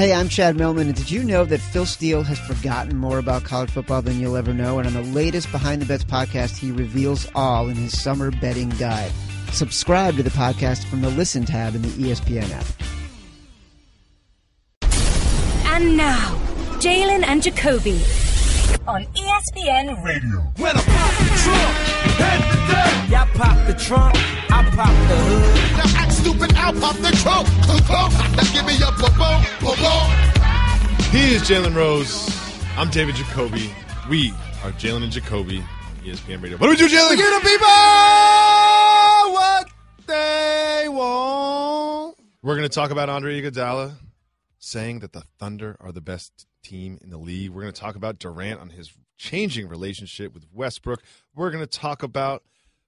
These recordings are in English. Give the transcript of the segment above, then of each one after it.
Hey, I'm Chad Millman, and did you know that Phil Steele has forgotten more about college football than you'll ever know? And on the latest Behind the Bets podcast, he reveals all in his summer betting guide. Subscribe to the podcast from the Listen tab in the ESPN app. And now, Jalen and Jacoby on ESPN Radio. When I pop the trunk, head to death. Y'all pop the trunk, I pop the hood. Now act stupid, I'll pop the trunk. Give me a boom. He is Jalen Rose. I'm David Jacoby. We are Jalen and Jacoby, ESPN Radio. What do we do, Jalen? We give the people what they want. We're going to talk about Andre Iguodala saying that the Thunder are the best team in the league. We're going to talk about Durant on his changing relationship with Westbrook. We're going to talk about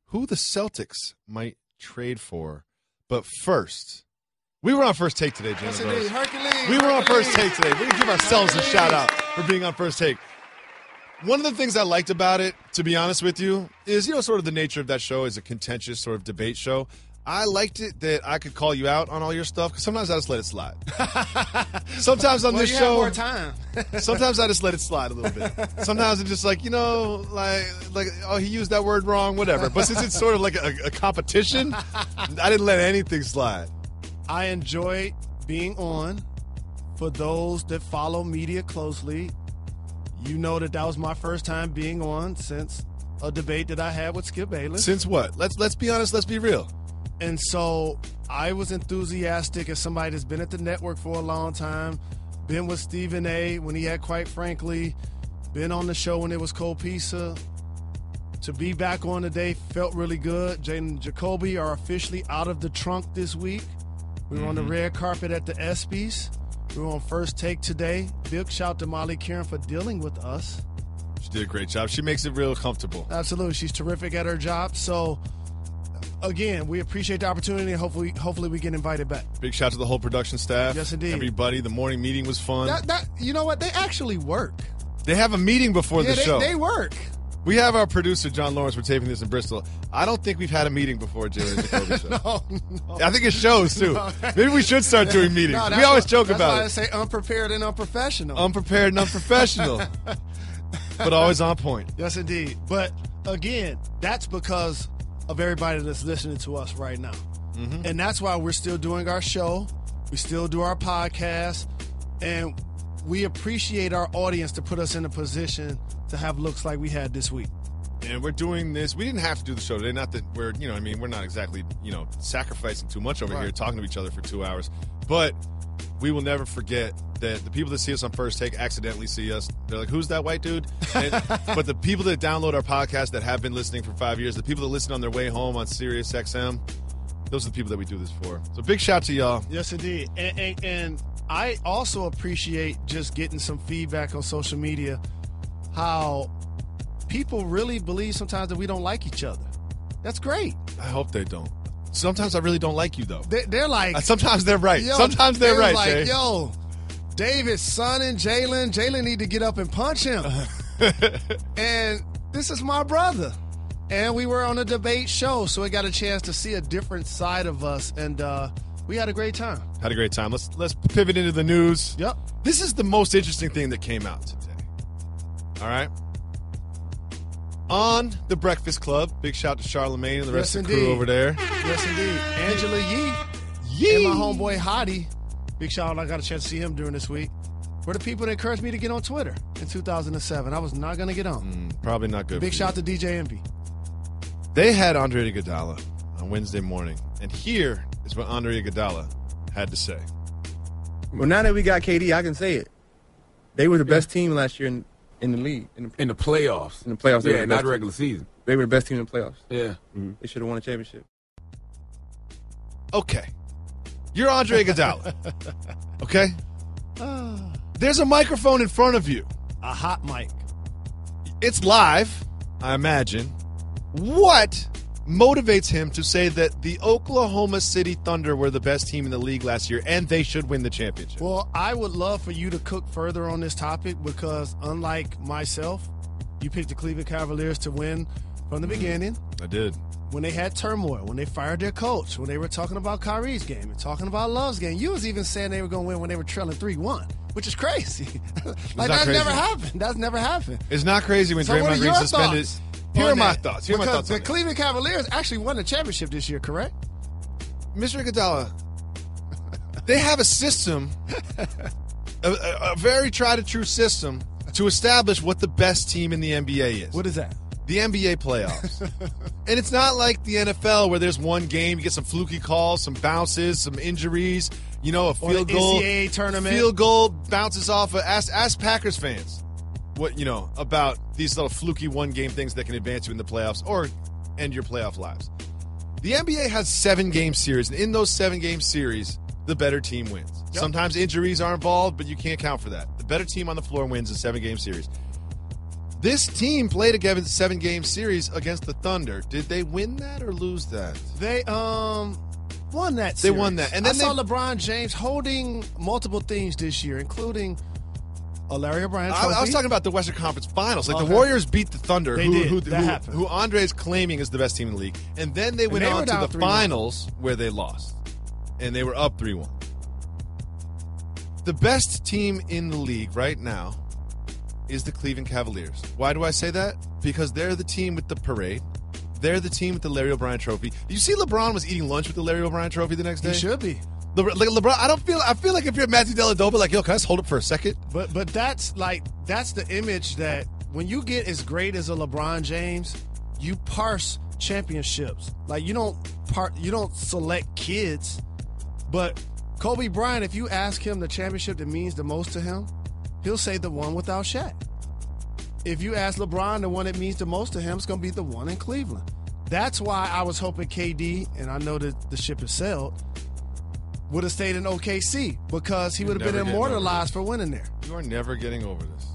who the Celtics might trade for. But first, we were on First Take today, Jalen Rose. Hercules. We were on First Take today. We're going to give ourselves a shout-out for being on First Take. One of the things I liked about it, to be honest with you, is, sort of the nature of that show is a contentious sort of debate show. I liked it that I could call you out on all your stuff, because sometimes I just let it slide. Sometimes on this you show, have more time. sometimes I just let it slide a little bit. Sometimes it's just like, like, oh, he used that word wrong, whatever. But since it's sort of like a competition, I didn't let anything slide. I enjoy being on. For those that follow media closely, you know that was my first time being on since a debate that I had with Skip Bayless. Since what? Let's be honest. Let's be real. And so I was enthusiastic as somebody that's been at the network for a long time, been with Stephen A. when he had, quite frankly, been on the show when it was Cold Pizza. To be back on today felt really good. Jalen and Jacoby are officially out of the trunk this week. We were on the red carpet at the ESPYs. We were on First Take today. Big shout to Molly Kieran for dealing with us. She did a great job. She makes it real comfortable. Absolutely. She's terrific at her job. So, again, we appreciate the opportunity, and hopefully we get invited back. Big shout to the whole production staff. Yes, indeed. Everybody. The morning meeting was fun. You know what? They actually work. They have a meeting before the show. They work. We have our producer, John Lawrence. We're taping this in Bristol. I don't think we've had a meeting before Jalen and Jacoby show. No. I think it shows, too. Maybe we should start doing meetings. No, we always joke that's about why it. I say unprepared and unprofessional. Unprepared and unprofessional. But always on point. Yes, indeed. But, again, that's because of everybody that's listening to us right now. Mm-hmm. And that's why we're still doing our show. We still do our podcast. And we appreciate our audience to put us in a position to have looks like we had this week. And we're doing this. We didn't have to do the show today. Not that we're, we're not exactly, sacrificing too much over here, talking to each other for 2 hours. But we will never forget that the people that see us on First Take accidentally see us. They're like, who's that white dude? But the people that download our podcast that have been listening for 5 years, the people that listen on their way home on Sirius XM, those are the people that we do this for. So big shout to y'all. Yes, indeed. And I also appreciate just getting some feedback on social media, how people really believe sometimes that we don't like each other. That's great. I hope they don't. Sometimes I really don't like you, though. They're like... Sometimes they're right. Sometimes they're right, like, Jay. Yo, David's son and Jalen need to get up and punch him. And this is my brother. And we were on a debate show, so we got a chance to see a different side of us. And we had a great time. Had a great time. Let's pivot into the news. Yep. This is the most interesting thing that came out today. All right? On the Breakfast Club, big shout to Charlamagne and the rest of the crew over there. Yes, indeed. Angela Yee. And my homeboy Hottie. Big shout out. I got a chance to see him during this week. Were the people that encouraged me to get on Twitter in 2007. I was not going to get on. Probably not good. Big shout to DJ Envy. They had Andre Iguodala on Wednesday morning. And here is what Andre Iguodala had to say. Well, now that we got KD, I can say it. They were the best team last year in the league. In the playoffs. In the playoffs. Yeah, not regular season. They were the best team in the playoffs. Yeah. Mm-hmm. They should have won a championship. Okay. You're Andre Iguodala. Okay? There's a microphone in front of you. A hot mic. It's live, I imagine. What motivates him to say that the Oklahoma City Thunder were the best team in the league last year and they should win the championship? Well, I would love for you to cook further on this topic because unlike myself, you picked the Cleveland Cavaliers to win from the beginning. I did. When they had turmoil, when they fired their coach, when they were talking about Kyrie's game and talking about Love's game, you was even saying they were going to win when they were trailing 3-1, which is crazy. Like, that's crazy. never happened. That's never happened. It's not crazy when So what Draymond are Green your suspended. thoughts Here are on my that? thoughts. Here are my Because thoughts the on that. Cleveland Cavaliers actually won the championship this year, correct? Mr. Iguodala, they have a system, a very tried-and-true system to establish what the best team in the NBA is. What is that? The NBA playoffs. And it's not like the NFL where there's one game, you get some fluky calls, some bounces, some injuries, a Or field the goal. NCAA tournament. Field goal bounces off. Ask Packers fans what, about these little fluky one-game things that can advance you in the playoffs or end your playoff lives. The NBA has 7-game series, and in those 7-game series, the better team wins. Yep. Sometimes injuries are involved, but you can't count for that. The better team on the floor wins a 7-game series. This team played a 7-game series against the Thunder. Did they win that or lose that? They won that series. They won that. And then I saw LeBron James holding multiple things this year, including a Larry O'Brien trophy. I was talking about the Western Conference Finals. Like, Okay. the Warriors beat the Thunder, They did. That happened. who Andre is claiming is the best team in the league. And then they went they were on to down the 3-1. finals where they lost. And they were up 3-1. The best team in the league right now is the Cleveland Cavaliers. Why do I say that? Because they're the team with the parade. They're the team with the Larry O'Brien trophy. You see LeBron was eating lunch with the Larry O'Brien trophy the next day? He should be. LeBron, I feel like if you're Matthew Dellavedova, like, yo, can I just hold it for a second? But that's the image that when you get as great as a LeBron James, you parse championships. Like, you don't select kids. But Kobe Bryant, if you ask him the championship that means the most to him, he'll say the one without Shaq. If you ask LeBron the one that means the most to him, it's going to be the one in Cleveland. That's why I was hoping KD, and I know that the ship has sailed, would have stayed in OKC because he would have been immortalized for winning there. You are never getting over this.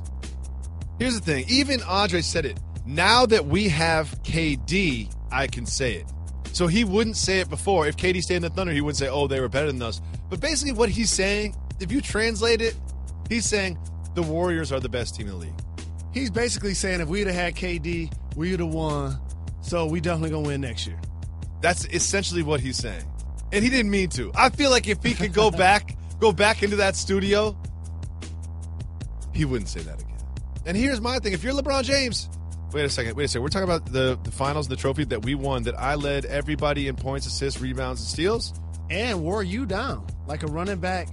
Here's the thing. Even Andre said it. Now that we have KD, I can say it. So he wouldn't say it before. If KD stayed in the Thunder, he wouldn't say, oh, they were better than us. But basically what he's saying, if you translate it, he's saying the Warriors are the best team in the league. He's basically saying if we'd have had KD, we would have won. So we definitely going to win next year. That's essentially what he's saying. And he didn't mean to. I feel like if he could go back into that studio, he wouldn't say that again. And here's my thing. If you're LeBron James, wait a second. We're talking about the finals and the trophy that we won, that I led everybody in points, assists, rebounds, and steals. And wore you down like a running back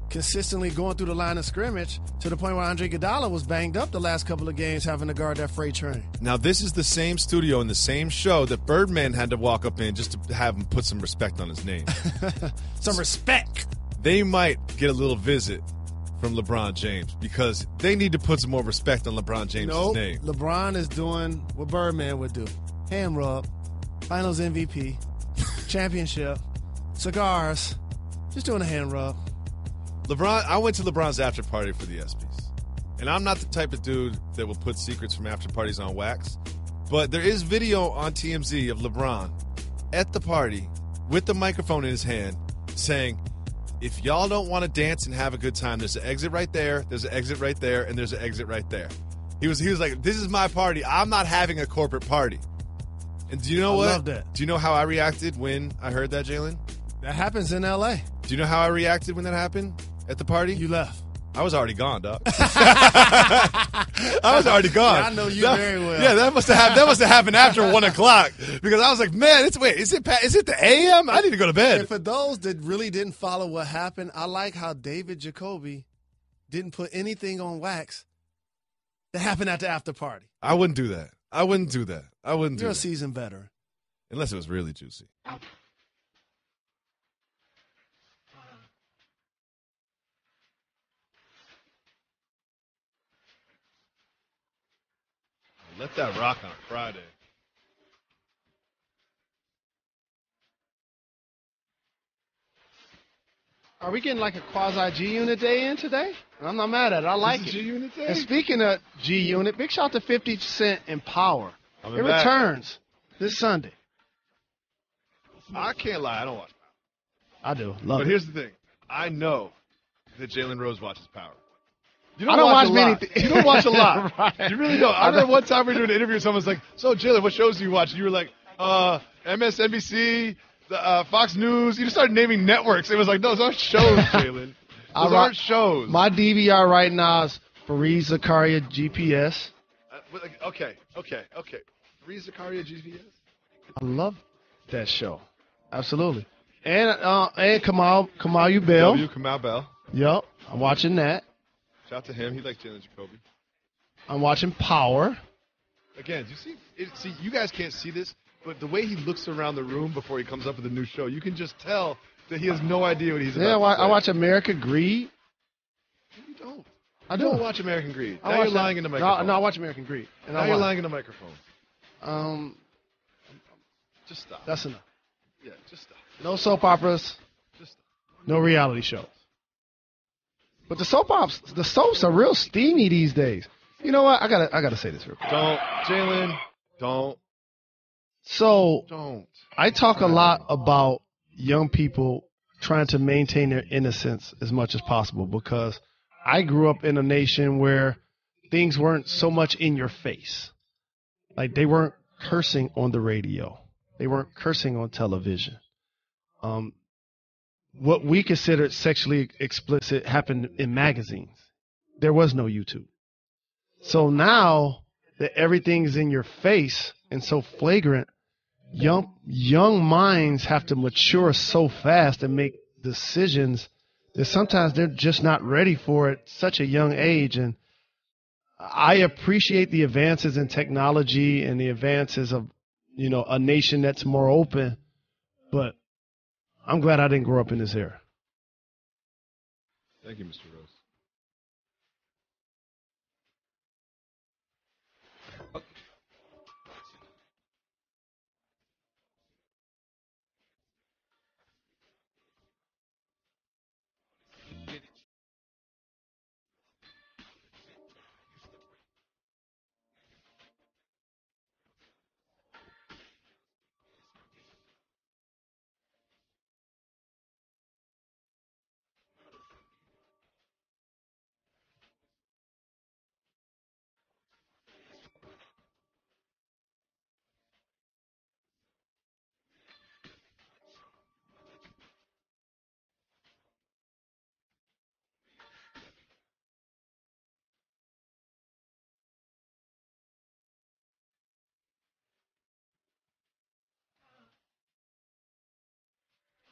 consistently going through the line of scrimmage to the point where Andre Iguodala was banged up the last couple of games having to guard that freight train. Now, this is the same studio and the same show that Birdman had to walk up in just to have him put some respect on his name. Some respect. They might get a little visit from LeBron James because they need to put some more respect on LeBron James' name. LeBron is doing what Birdman would do. Hand rub, finals MVP, championship, cigars, just doing a hand rub. I went to LeBron's after party for the ESPYs. And I'm not the type of dude that will put secrets from after parties on wax. But there is video on TMZ of LeBron at the party with the microphone in his hand saying, if y'all don't want to dance and have a good time, there's an exit right there, there's an exit right there, and there's an exit right there. He was like, this is my party. I'm not having a corporate party. And do you know what? I love that. Do you know how I reacted when I heard that, Jalen? That happens in L.A. Do you know how I reacted when that happened at the party? You left. I was already gone, dog. I was already gone. Yeah, I know you very well. Yeah, that must have happened after 1:00 because I was like, man, is it the AM? I need to go to bed. And for those that really didn't follow what happened, I like how David Jacoby didn't put anything on wax that happened at the after party. I wouldn't do that. You're a seasoned veteran. Unless it was really juicy. Let that rock on Friday. Are we getting like a quasi G-Unit day in today? I'm not mad at it. I like it. G-Unit day? And speaking of G-Unit, big shout out to 50 Cent and Power. It back. returns this Sunday. I can't lie. I don't watch Power. I do. Love But it. here's the thing. I know that Jalen Rose watches Power. You don't I don't watch a many lot. You don't watch a lot. Right. You really don't. I remember one time we were doing an interview. Someone was like, "So, Jalen, what shows do you watch?" And you were like, MSNBC, Fox News. You just started naming networks. It was like, no, those aren't shows, Jalen. Those aren't shows. My DVR right now is Fareed Zakaria GPS. Okay. Fareed Zakaria GPS. I love that show. Absolutely. And Kamal Ubell. Kamal Bell. Yep, I'm watching that. Shout out to him. He likes Jalen and Jacoby. I'm watching Power. Again, do you see, you guys can't see this, but the way he looks around the room before he comes up with a new show, you can just tell that he has no idea what he's about to say. I watch America Greed. You don't. I don't watch American Greed. Now you're lying in the microphone. No, I watch American Greed. And now you're lying in the microphone. Just stop. That's enough. Yeah, just stop. No soap operas. Just stop. No reality shows. But the soaps are real steamy these days. You know what? I gotta say this real quick. Don't, Jalen. Don't. So Don't. I talk a lot about young people trying to maintain their innocence as much as possible because I grew up in a nation where things weren't so much in your face. Like they weren't cursing on the radio. They weren't cursing on television. What we considered sexually explicit happened in magazines. There was no YouTube. So now that everything's in your face and so flagrant, young minds have to mature so fast and make decisions that sometimes they're just not ready for it at such a young age. And I appreciate the advances in technology and the advances of, a nation that's more open, but I'm glad I didn't grow up in this era. Thank you, Mr. Rose.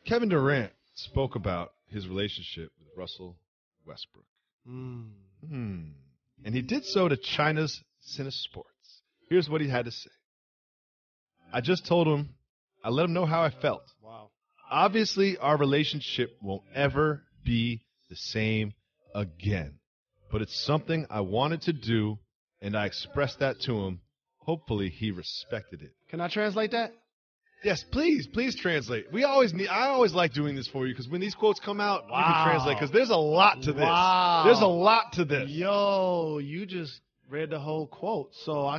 Kevin Durant spoke about his relationship with Russell Westbrook. And he did so to China's Cine Sports. Here's what he had to say. I just told him, I let him know how I felt. Wow. Obviously, our relationship won't ever be the same again. But it's something I wanted to do, and I expressed that to him. Hopefully, he respected it. Can I translate that? Yes, please translate. I always like doing this for you because when these quotes come out, you can translate because there's a lot to this. Wow. There's a lot to this. Yo, you just read the whole quote. So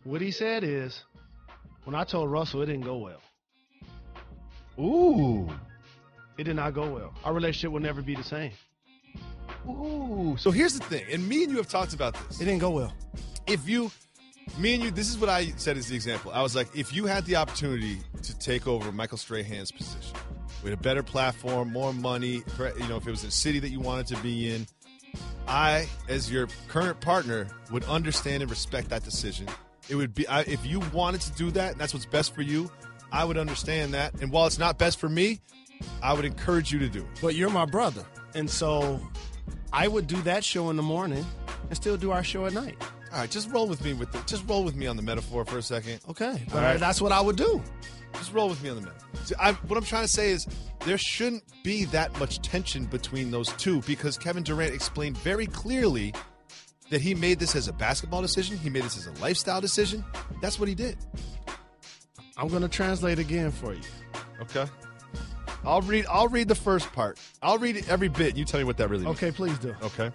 what he said is, when I told Russell it didn't go well. Ooh. It did not go well. Our relationship will never be the same. Ooh. So here's the thing, and me and you have talked about this. It didn't go well. Me and you, this is what I said as the example. I was like, if you had the opportunity to take over Michael Strahan's position with a better platform, more money, if it was a city that you wanted to be in, I, as your current partner, would understand and respect that decision. It would be if you wanted to do that, and that's what's best for you, I would understand that. And while it's not best for me, I would encourage you to do it. But you're my brother, and so I would do that show in the morning and still do our show at night. All right, just roll with me on the metaphor for a second. Okay, but that's what I would do. Just roll with me on the metaphor. See, what I'm trying to say is there shouldn't be that much tension between those two because Kevin Durant explained very clearly that he made this as a basketball decision. He made this as a lifestyle decision. That's what he did. I'm going to translate again for you. Okay. I'll read the first part. I'll read every bit. And you tell me what that really means. Okay, please do. Okay.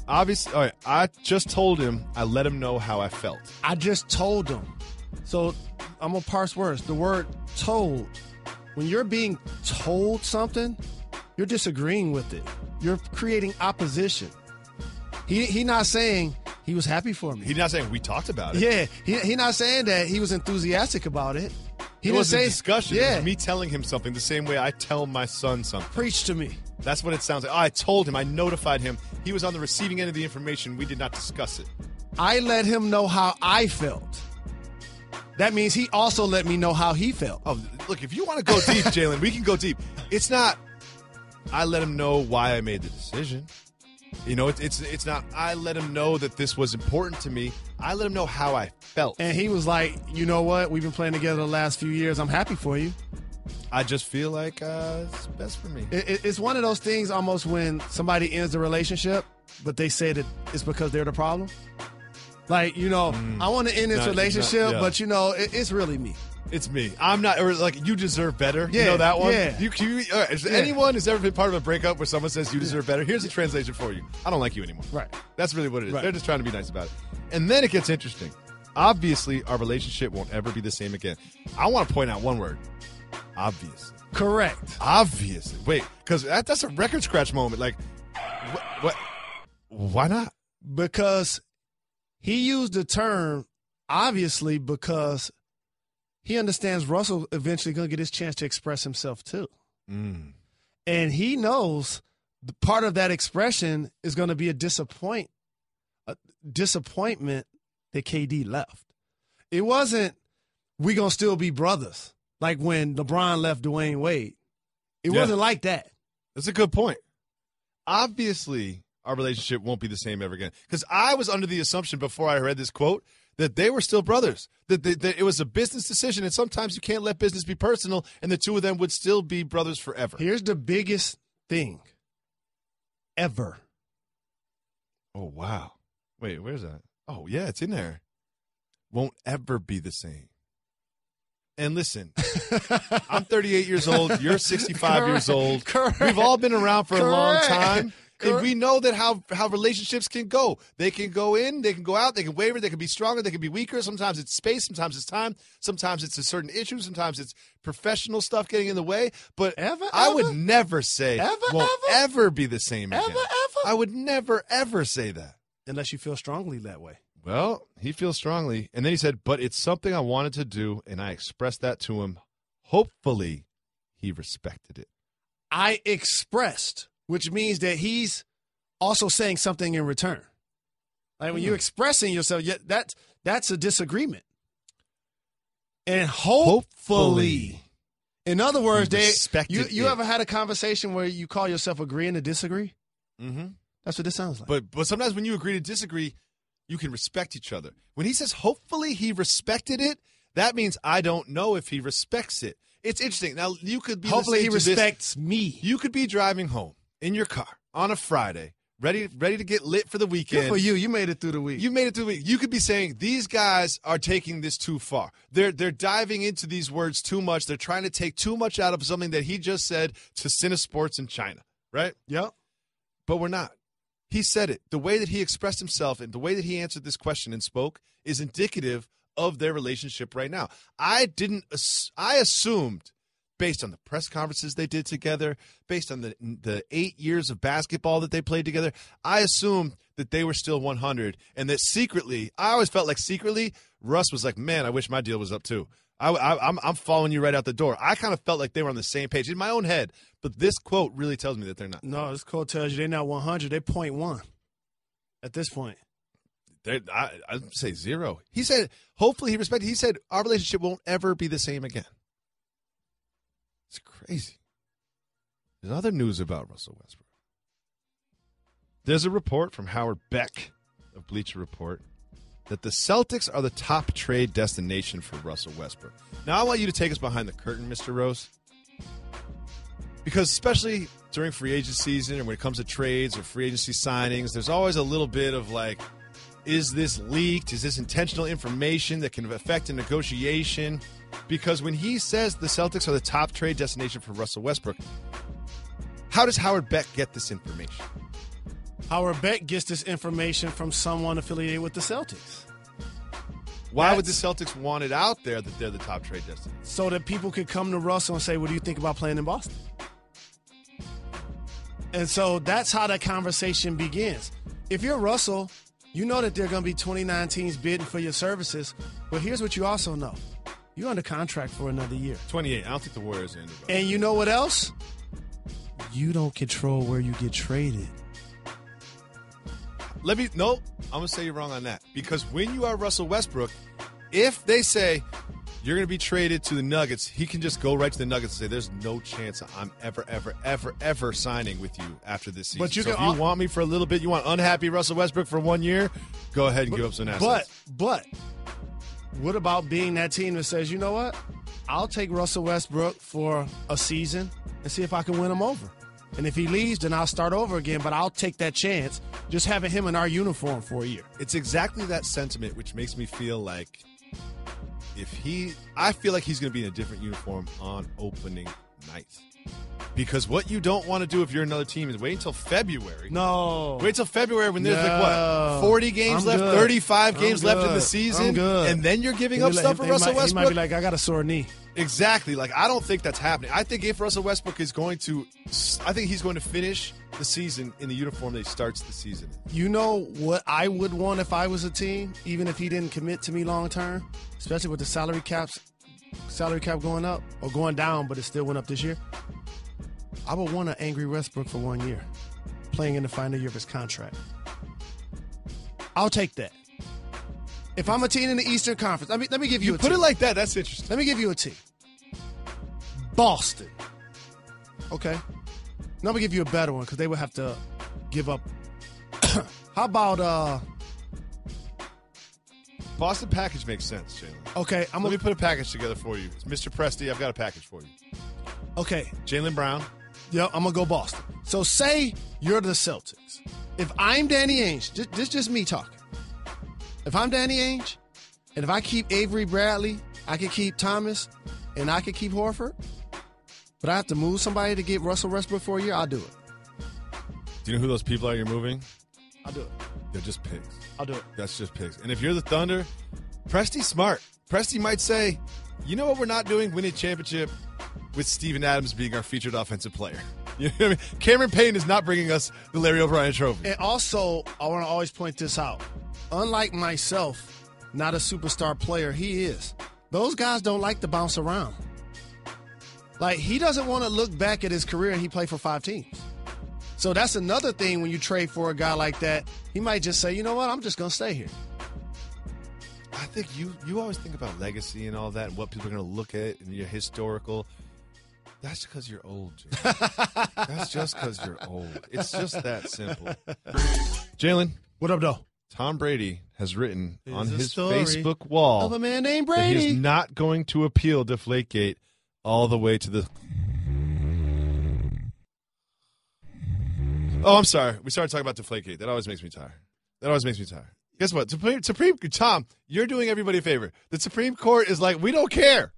Obviously, all right, I just told him I let him know how I felt. I just told him. So I'm going to parse words. The word told. When you're being told something, you're disagreeing with it. You're creating opposition. He not saying he was happy for me. He's not saying we talked about it. Yeah, he not saying that he was enthusiastic about it. He It didn't was a say discussion. Yeah, It was me telling him something the same way I tell my son something. preach to me. That's what it sounds like. Oh, I told him. I notified him. He was on the receiving end of the information. We did not discuss it. I let him know how I felt. That means he also let me know how he felt. Oh, look, if you want to go deep, Jalen, we can go deep. It's not, I let him know why I made the decision. You know, it's not, I let him know that this was important to me. I let him know how I felt. And he was like, you know what? We've been playing together the last few years. I'm happy for you. I just feel like it's best for me. It's one of those things almost when somebody ends the relationship, but they say that it's because they're the problem. Like, you know, I want to end this relationship, but, you know, it's really me. It's me. I'm not, or like, you deserve better. Yeah, you know that one? yeah. All right, is anyone has ever been part of a breakup where someone says you deserve better? Here's a translation for you. I don't like you anymore. Right. That's really what it is. Right. They're just trying to be nice about it. And then it gets interesting. Obviously, our relationship won't ever be the same again. I want to point out one word. Obviously. Correct. Obviously. Wait, because that's a record scratch moment. Like, what? Why not? Because he used the term obviously because he understands Russell eventually going to get his chance to express himself too. And he knows the part of that expression is going to be a disappointment that KD left. It wasn't, we going to still be brothers, like when LeBron left Dwayne Wade. It wasn't like that. That's a good point. Obviously, our relationship won't be the same ever again. Because I was under the assumption before I read this quote that they were still brothers, that it was a business decision, and sometimes you can't let business be personal, and the two of them would still be brothers forever. Here's the biggest thing ever. Oh, wow. Wait, where's that? Oh, yeah, it's in there. Won't ever be the same. And listen, I'm 38 years old. You're 65 years old. Correct. We've all been around for a long time. Correct. And we know that how relationships can go. They can go in, they can go out, they can waver, they can be stronger, they can be weaker. Sometimes it's space, sometimes it's time, sometimes it's a certain issue, sometimes it's professional stuff getting in the way. But I would never say won't ever be the same again. Ever? I would never, ever say that. Unless you feel strongly that way. Well, he feels strongly. And then he said, but it's something I wanted to do, and I expressed that to him. Hopefully, he respected it. I expressed, which means that he's also saying something in return. Like when you're expressing yourself, that's a disagreement. And hopefully. In other words, you ever had a conversation where you call yourself agreeing to disagree? Mm-hmm. That's what this sounds like. But sometimes when you agree to disagree, you can respect each other. When he says hopefully he respected it, that means I don't know if he respects it. It's interesting. Now, you could be hopefully he respects me. You could be driving home in your car on a Friday, ready to get lit for the weekend. Good for you. You made it through the week. You made it through the week. You could be saying, these guys are taking this too far. They're diving into these words too much. They're trying to take too much out of something that he just said to Cinesports in China, right? Yep. But we're not. He said it. The way that he expressed himself and the way that he answered this question and spoke is indicative of their relationship right now. I assumed, based on the press conferences they did together, based on the 8 years of basketball that they played together, I assumed that they were still 100 and that secretly, I always felt like secretly, Russ was like, man, I wish my deal was up too. I'm following you right out the door. I kind of felt like they were on the same page in my own head, but this quote really tells me that they're not. No, this quote tells you they're not 100. They're 0.1 at this point. I'd say 0. He said, hopefully he respected. He said, our relationship won't ever be the same again. It's crazy. There's other news about Russell Westbrook. There's a report from Howard Beck of Bleacher Report that the Celtics are the top trade destination for Russell Westbrook. Now, I want you to take us behind the curtain, Mr. Rose, because especially during free agency season and when it comes to trades or free agency signings, there's always a little bit of like, is this leaked? Is this intentional information that can affect a negotiation? Because when he says the Celtics are the top trade destination for Russell Westbrook, how does Howard Beck get this information? Howard Beck gets this information from someone affiliated with the Celtics. Why would the Celtics want it out there that they're the top trade destination? So that people could come to Russell and say, what do you think about playing in Boston? And so that's how that conversation begins. If you're Russell, you know that there are going to be 29 teams bidding for your services. But here's what you also know. You're under contract for another year. 28. I don't think the Warriors ended. And you know what else? You don't control where you get traded. No, I'm going to say you're wrong on that. Because when you are Russell Westbrook, if they say you're going to be traded to the Nuggets, he can just go right to the Nuggets and say, there's no chance I'm ever signing with you after this season. But if you want me for a little bit, you want unhappy Russell Westbrook for 1 year, go ahead and give up some assets. But what about being that team that says, you know what? I'll take Russell Westbrook for a season and see if I can win him over. And if he leaves, then I'll start over again, but I'll take that chance just having him in our uniform for a year. It's exactly that sentiment which makes me feel like I feel like he's going to be in a different uniform on opening night. Because what you don't want to do if you're another team is wait until February. No. Wait till February when there's 40 games left, 35 games left in the season, and then you're giving up stuff for Russell Westbrook? He might be like, I got a sore knee. Exactly. Like, I don't think that's happening. I think if Russell Westbrook is going to – I think he's going to finish the season in the uniform that he starts the season in. You know what I would want if I was a team, even if he didn't commit to me long term, especially with the salary cap going up or going down, but it still went up this year? I would want an angry Westbrook for 1 year, playing in the final year of his contract. I'll take that. If I'm a team in the Eastern Conference, let me give you a team. Put it like that. That's interesting. Let me give you a team. Boston. Okay. Now I'm going to give you a better one because they would have to give up. How about Boston package makes sense, Jalen. Okay. Let me put a package together for you. It's Mr. Presti, I've got a package for you. Okay. Jalen Brown. Yep, I'm going to go Boston. So say you're the Celtics. If I'm Danny Ainge, this is just me talking. If I'm Danny Ainge, and if I keep Avery Bradley, I can keep Thomas, and I can keep Horford, but I have to move somebody to get Russell Westbrook for a year, I'll do it. Do you know who those people are you're moving? I'll do it. They're just pigs. I'll do it. That's just pigs. And if you're the Thunder, Presti's smart. Presti might say, you know what we're not doing? Winning a championship with Steven Adams being our featured offensive player. You know what I mean? Cameron Payne is not bringing us the Larry O'Brien trophy. And also, I want to always point this out. Unlike myself, not a superstar player, he is. Those guys don't like to bounce around. Like, he doesn't want to look back at his career and he played for 5 teams. So that's another thing when you trade for a guy like that. He might just say, you know what, I'm just going to stay here. I think you always think about legacy and all that and what people are going to look at and your historical. That's because you're old, Jay. That's just because you're old. It's just that simple. Jalen. What up, though? Tom Brady has written on his story Facebook wall of a man named that he Brady. is not going to appeal Deflategate all the way to the. Oh, I'm sorry. We started talking about Deflategate. That always makes me tired. Guess what? Supreme Tom, you're doing everybody a favor. The Supreme Court is like, we don't care.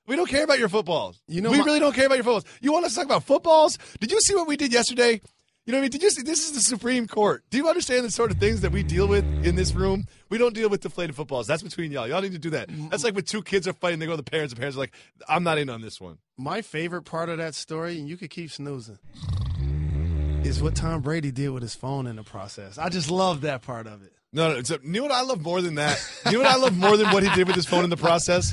We don't care about your footballs. We really don't care about your footballs. You want us to talk about footballs? Did you see what we did yesterday? You know what I mean? Did you see? This is the Supreme Court. Do you understand the sort of things that we deal with in this room? We don't deal with deflated footballs. That's between y'all. Y'all need to do that. That's like when 2 kids are fighting, they go to the parents, and the parents are like, I'm not in on this one. My favorite part of that story, and you could keep snoozing, is what Tom Brady did with his phone in the process. I just love that part of it. No. You know what I love more than that? You know what I love more than what he did with his phone in the process?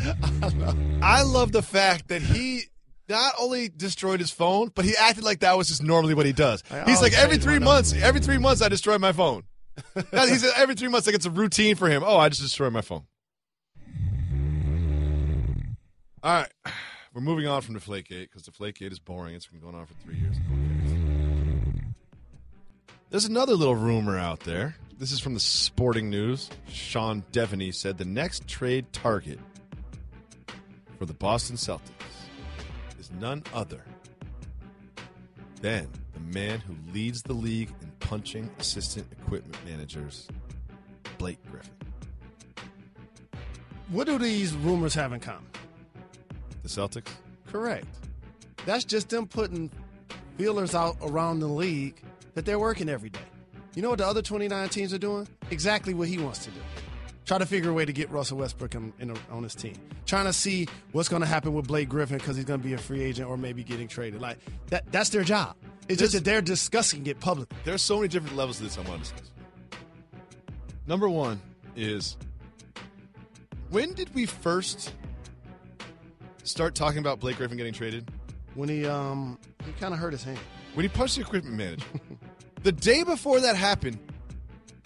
I love the fact that he not only destroyed his phone, but he acted like that was just normally what he does. He's like, every 3 months I destroy my phone. He said every 3 months, like it's a routine for him. Oh, I just destroyed my phone. All right. We're moving on from Deflategate because Deflategate is boring. It's been going on for 3 years. There's another little rumor out there. This is from the Sporting News. Sean Devaney said the next trade target for the Boston Celtics is none other than the man who leads the league in punching assistant equipment managers, Blake Griffin. What do these rumors have in common? The Celtics? Correct. That's just them putting feelers out around the league that they're working every day. You know what the other 29 teams are doing? Exactly what he wants to do. Try to figure a way to get Russell Westbrook on his team. Trying to see what's going to happen with Blake Griffin because he's going to be a free agent or maybe getting traded. Like that's their job. It's just that they're discussing it publicly. There's so many different levels to this I want to discuss. Number one is, when did we first start talking about Blake Griffin getting traded? When he kind of hurt his hand. When he punched the equipment manager. The day before that happened,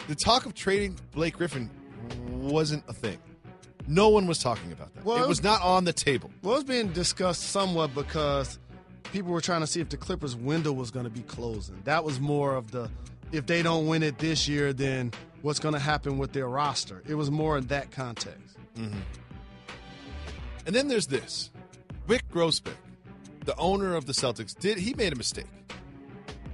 the talk of trading Blake Griffin wasn't a thing. No one was talking about that. Well, it was not on the table. Well, it was being discussed somewhat because people were trying to see if the Clippers' window was going to be closing. That was more of the, if they don't win it this year, then what's going to happen with their roster. It was more in that context. Mm-hmm. And then there's this. Vic Grossbeck, the owner of the Celtics, he made a mistake.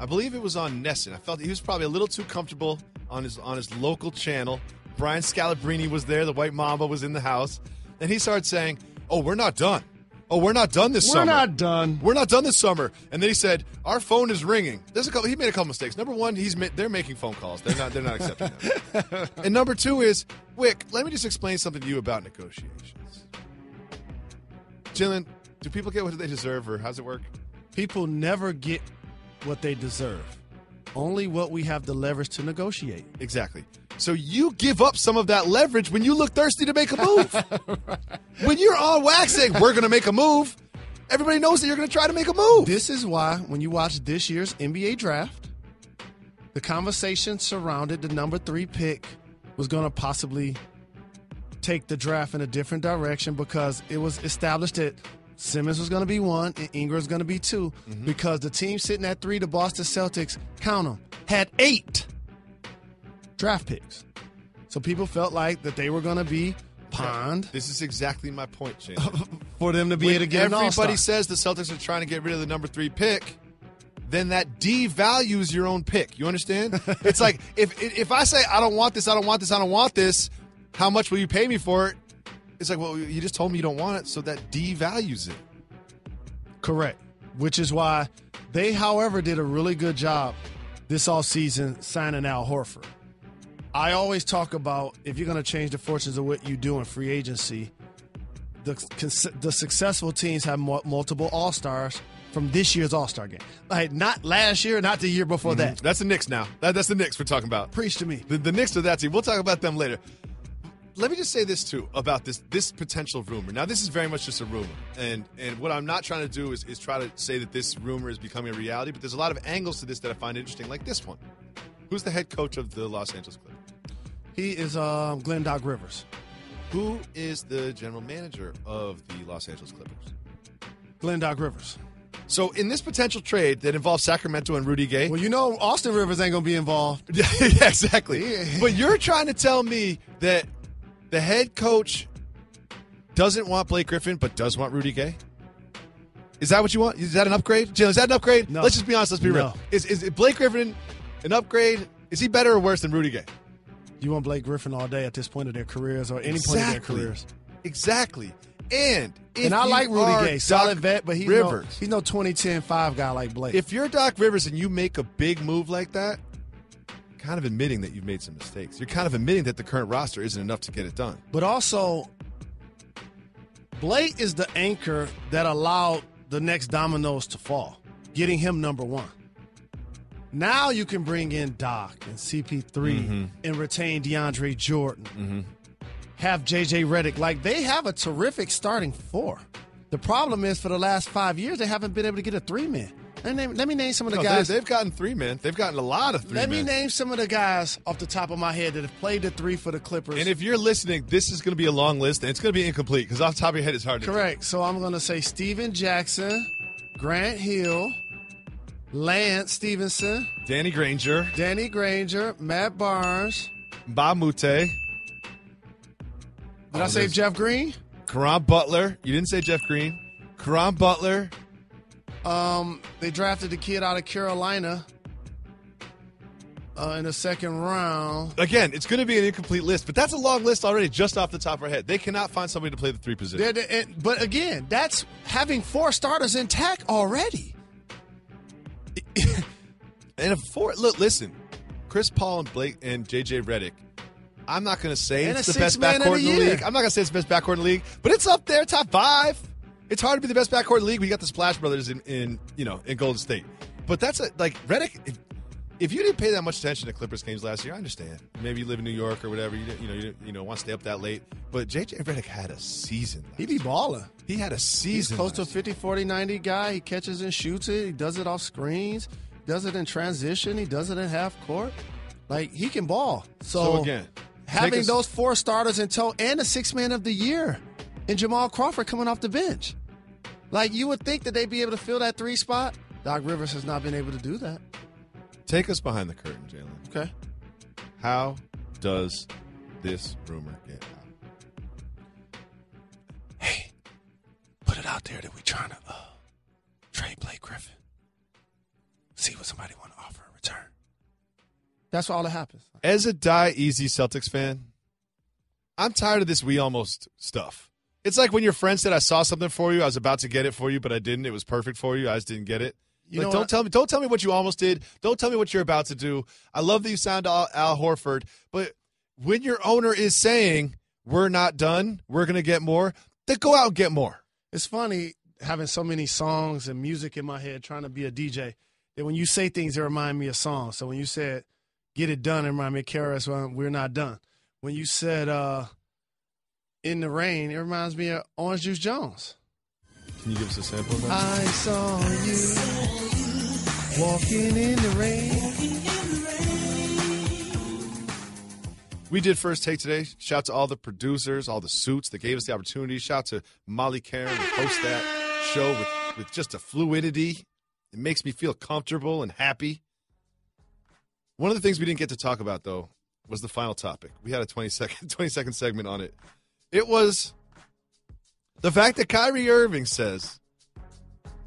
I believe it was on Nesson. I felt he was probably a little too comfortable on his local channel. Brian Scalabrine was there. The White Mamba was in the house. And he started saying, "Oh, we're not done. Oh, we're not done this summer. We're not done. We're not done this summer." And then he said, "Our phone is ringing." He made a couple mistakes. Number one, they're making phone calls. They're not accepting them. And number two is, Wick, let me just explain something to you about negotiations. Jalen, do people get what they deserve, or how's it work? People never get what they deserve. Only what we have the leverage to negotiate. Exactly. So you give up some of that leverage when you look thirsty to make a move. Right. When you're on wax saying, we're going to make a move, everybody knows that you're going to try to make a move. This is why when you watch this year's NBA draft, the conversation surrounded the number 3 pick was going to possibly take the draft in a different direction because it was established that Simmons was going to be 1 and Ingram was going to be 2 because the team sitting at 3, the Boston Celtics, count them, had 8 draft picks. So people felt like that they were going to be pawned. This is exactly my point, Shane. For them to be able to get an all-star. Everybody says the Celtics are trying to get rid of the number 3 pick, then that devalues your own pick. You understand? It's like if I say I don't want this, I don't want this, I don't want this, how much will you pay me for it? It's like, well, you just told me you don't want it, so that devalues it. Correct. Which is why they, however, did a really good job this offseason signing Al Horford. I always talk about if you're going to change the fortunes of what you do in free agency, the successful teams have multiple all-stars from this year's all-star game. Like, not last year, not the year before that. That's the Knicks now. That's the Knicks we're talking about. Preach to me. The Knicks are that team. We'll talk about them later. Let me just say this, too, about this potential rumor. Now, this is very much just a rumor. And what I'm not trying to do is try to say that this rumor is becoming a reality, but there's a lot of angles to this that I find interesting, like this one. Who's the head coach of the Los Angeles Clippers? He is Glenn Doc Rivers. Who is the general manager of the Los Angeles Clippers? Glenn Doc Rivers. So in this potential trade that involves Sacramento and Rudy Gay. Well, you know Austin Rivers ain't going to be involved. Yeah, exactly. Yeah. But you're trying to tell me that the head coach doesn't want Blake Griffin but does want Rudy Gay? Is that what you want? Is that an upgrade? Jalen, is that an upgrade? No. Let's just be honest. Let's be real. Is Blake Griffin an upgrade? Is he better or worse than Rudy Gay? You want Blake Griffin all day at this point of their careers or any point of their careers. Exactly. And I like Rudy Gay, solid vet, but he's no 2010-5 guy like Blake. If you're Doc Rivers and you make a big move like that, kind of admitting that you've made some mistakes. You're kind of admitting that the current roster isn't enough to get it done. But also, Blake is the anchor that allowed the next dominoes to fall, getting him number 1. Now you can bring in Doc and CP3 and retain DeAndre Jordan. Have J.J. Redick. Like, they have a terrific starting 4. The problem is for the last 5 years, they haven't been able to get a 3-man. Let me name some of the guys. They've gotten 3-man. They've gotten a lot of 3-man. Let me name some of the guys off the top of my head that have played the 3 for the Clippers. And if you're listening, this is going to be a long list, and it's going to be incomplete because off the top of your head, it's hard to do. Correct. So I'm going to say Steven Jackson, Grant Hill, Lance Stevenson, Danny Granger, Matt Barnes, Bob Mute. Did I say Jeff Green? Caron Butler. You didn't say Jeff Green. Caron Butler. They drafted the kid out of Carolina in the second round. Again, it's going to be an incomplete list, but that's a long list already just off the top of our head. They cannot find somebody to play the 3 position. But again, that's having 4 starters intact already. And look, listen, Chris Paul and Blake and J.J. Redick I'm not going to say And it's a the best six-man backcourt of in the the year. league. I'm not going to say it's the best backcourt in the league, but it's up there, top 5. It's hard to be the best backcourt in the league. We got the Splash Brothers in Golden State. But that's like Redick. If you didn't pay that much attention to Clippers games last year, I understand. Maybe you live in New York or whatever. You want to stay up that late. But JJ Redick had a season. He be balling. He had a season. He's close to a 50, 40, 90 guy. He catches and shoots it. He does it off screens. Does it in transition. He does it in half court. Like, he can ball. So again, having those 4 starters in tow and a 6-man of the year and Jamal Crawford coming off the bench. Like, you would think that they'd be able to fill that 3 spot. Doc Rivers has not been able to do that. Take us behind the curtain, Jalen. Okay. How does this rumor get out? Hey, put it out there that we're trying to trade Blake Griffin. See what somebody want to offer in return. That's all that happens. As a die-easy Celtics fan, I'm tired of this we almost stuff. It's like when your friend said, I saw something for you, I was about to get it for you, but I didn't. It was perfect for you. I just didn't get it. Don't tell me what you almost did. Don't tell me what you're about to do. I love that you signed Al Horford, but when your owner is saying, we're not done, we're going to get more, then go out and get more. It's funny having so many songs and music in my head, trying to be a DJ, that when you say things, they remind me of songs. So when you said, get it done, it reminded me of KRS, we're not done. When you said, in the rain, it reminds me of Orange Juice Jones. Can you give us a sample of that? I saw you walking in the rain. We did First Take today. Shout out to all the producers, all the suits that gave us the opportunity. Shout out to Molly Karen who hosts that show with just a fluidity. It makes me feel comfortable and happy. One of the things we didn't get to talk about, though, was the final topic. We had a 20-second segment on it. It was the fact that Kyrie Irving says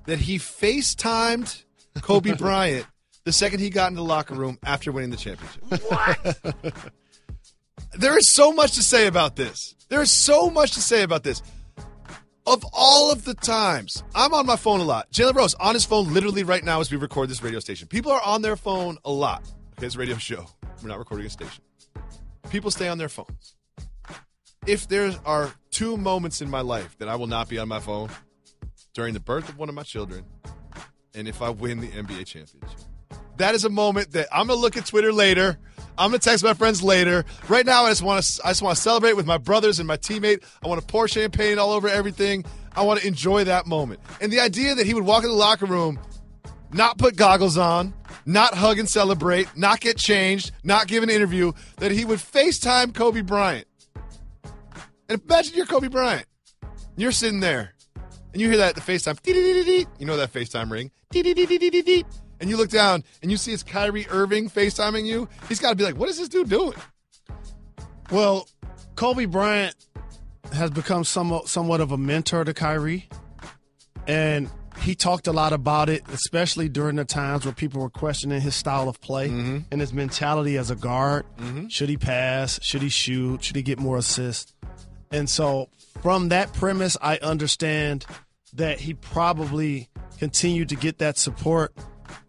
that he FaceTimed Kobe Bryant the second he got into the locker room after winning the championship. What? There is so much to say about this. There is so much to say about this. Of all of the times, I'm on my phone a lot. Jalen Rose on his phone literally right now as we record this radio station. People are on their phone a lot. Okay, it's a radio show. We're not recording a station. People stay on their phones. If there are 2 moments in my life that I will not be on my phone, during the birth of one of my children and if I win the NBA championship. That is a moment that I'm going to look at Twitter later. I'm going to text my friends later. Right now, I just want to celebrate with my brothers and my teammate. I want to pour champagne all over everything. I want to enjoy that moment. And the idea that he would walk in the locker room, not put goggles on, not hug and celebrate, not get changed, not give an interview, that he would FaceTime Kobe Bryant. And imagine you're Kobe Bryant. You're sitting there, and you hear that, the FaceTime, you know that FaceTime ring, and you look down, and you see it's Kyrie Irving FaceTiming you. He's got to be like, what is this dude doing? Well, Kobe Bryant has become somewhat of a mentor to Kyrie, and he talked a lot about it, especially during the times where people were questioning his style of play and his mentality as a guard. Should he pass? Should he shoot? Should he get more assists? And so from that premise, I understand that he probably continued to get that support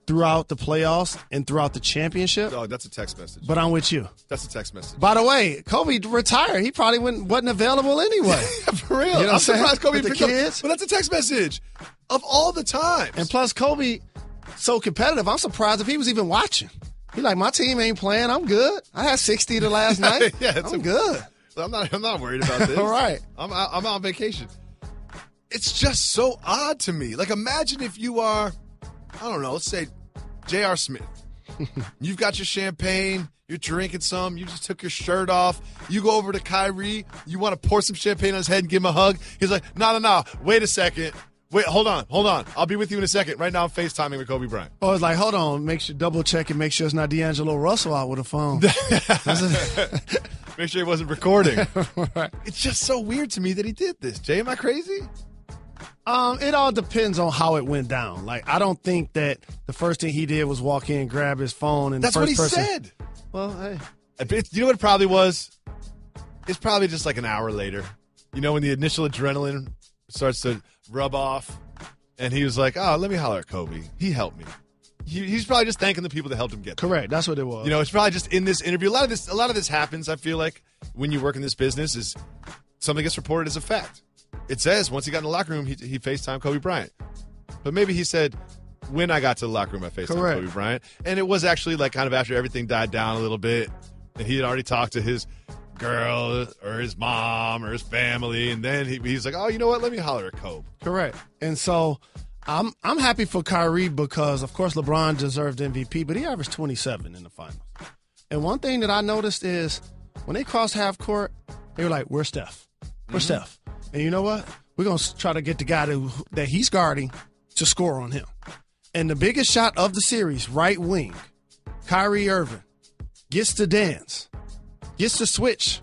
throughout the playoffs and throughout the championship. Oh, that's a text message. But I'm with you. That's a text message. By the way, Kobe retired. He probably wasn't available anyway. For real. You know I'm surprised Kobe with the picked up. kids. But that's a text message of all the times. And plus, Kobe, so competitive, I'm surprised if he was even watching. He like, my team ain't playing. I'm good. I had 60 the last night. I'm good. I'm not worried about this. All right. I'm out on vacation. It's just so odd to me. Like, imagine if you are, I don't know, let's say J.R. Smith. You've got your champagne. You're drinking some. You just took your shirt off. You go over to Kyrie. You want to pour some champagne on his head and give him a hug. He's like, no. Wait a second. Wait, hold on. I'll be with you in a second. Right now, I'm FaceTiming with Kobe Bryant. Oh, it's like, hold on. Make sure double check and make sure it's not D'Angelo Russell out with a phone. Make sure he wasn't recording. Right. It's just so weird to me that he did this. Jay, am I crazy? It all depends on how it went down. Like, I don't think that the first thing he did was walk in, grab his phone, and that's the first what he person said. Well, hey. You know what it probably was? It's probably just like an hour later. You know, when the initial adrenaline starts to rub off, and he was like, oh, let me holler at Kobe. He helped me. he's probably just thanking the people that helped him get there. Correct. That's what it was. You know, it's probably just in this interview. A lot of this happens, I feel like, when you work in this business, is something gets reported as a fact. It says once he got in the locker room, he FaceTimed Kobe Bryant. But maybe he said, when I got to the locker room, I FaceTimed Kobe Bryant. And it was actually like kind of after everything died down a little bit, and he had already talked to his girl or his mom or his family, and then he's like, oh, you know what? Let me holler at Kobe. Correct. And so I'm happy for Kyrie because, of course, LeBron deserved MVP, but he averaged 27 in the finals. And one thing that I noticed is when they crossed half court, they were like, where's Steph? Where's Steph? And you know what? We're going to try to get the guy that he's guarding to score on him. And the biggest shot of the series, right wing, Kyrie Irving, gets to dance, gets to switch,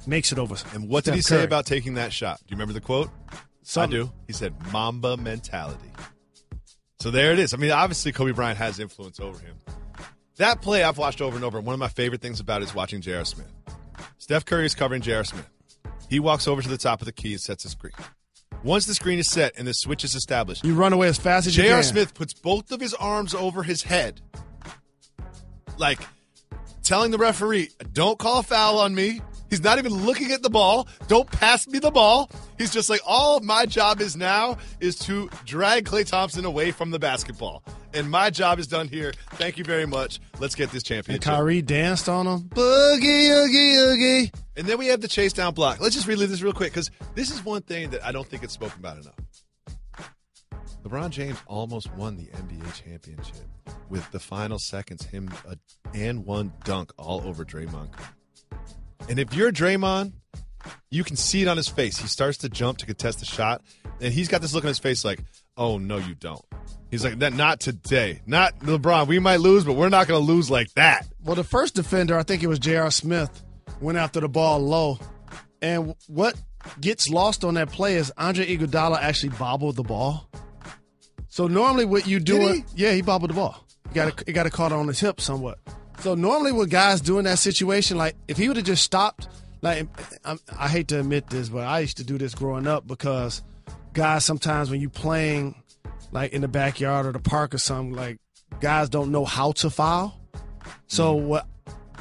makes it over. And what did he say about taking that shot? Do you remember the quote? Something. I do. He said, Mamba mentality. So there it is. I mean, obviously, Kobe Bryant has influence over him. That play I've watched over and over. One of my favorite things about it is watching J.R. Smith. Steph Curry is covering J.R. Smith. He walks over to the top of the key and sets a screen. Once the screen is set and the switch is established, you run away as fast as you can. J.R. Smith puts both of his arms over his head, like telling the referee, don't call a foul on me. He's not even looking at the ball. Don't pass me the ball. He's just like, all my job is now is to drag Klay Thompson away from the basketball. And my job is done here. Thank you very much. Let's get this championship. And Kyrie danced on him. Boogie, oogie, oogie. And then we have the chase down block. Let's just relive this real quick because this is one thing that I don't think it's spoken about enough. LeBron James almost won the NBA championship with the final seconds, him and one dunk all over Draymond. And if you're Draymond, you can see it on his face. He starts to jump to contest the shot, and he's got this look on his face like, oh, no, you don't. He's like, not today. Not LeBron. We might lose, but we're not going to lose like that. Well, the first defender, I think it was J.R. Smith, went after the ball low. And what gets lost on that play is Andre Iguodala actually bobbled the ball. So normally what you do, he bobbled the ball. He got it caught on his hip somewhat. So normally what guys do in that situation, like if he would have just stopped, like I hate to admit this, but I used to do this growing up because guys sometimes when you playing like in the backyard or the park or something, like guys don't know how to foul. So what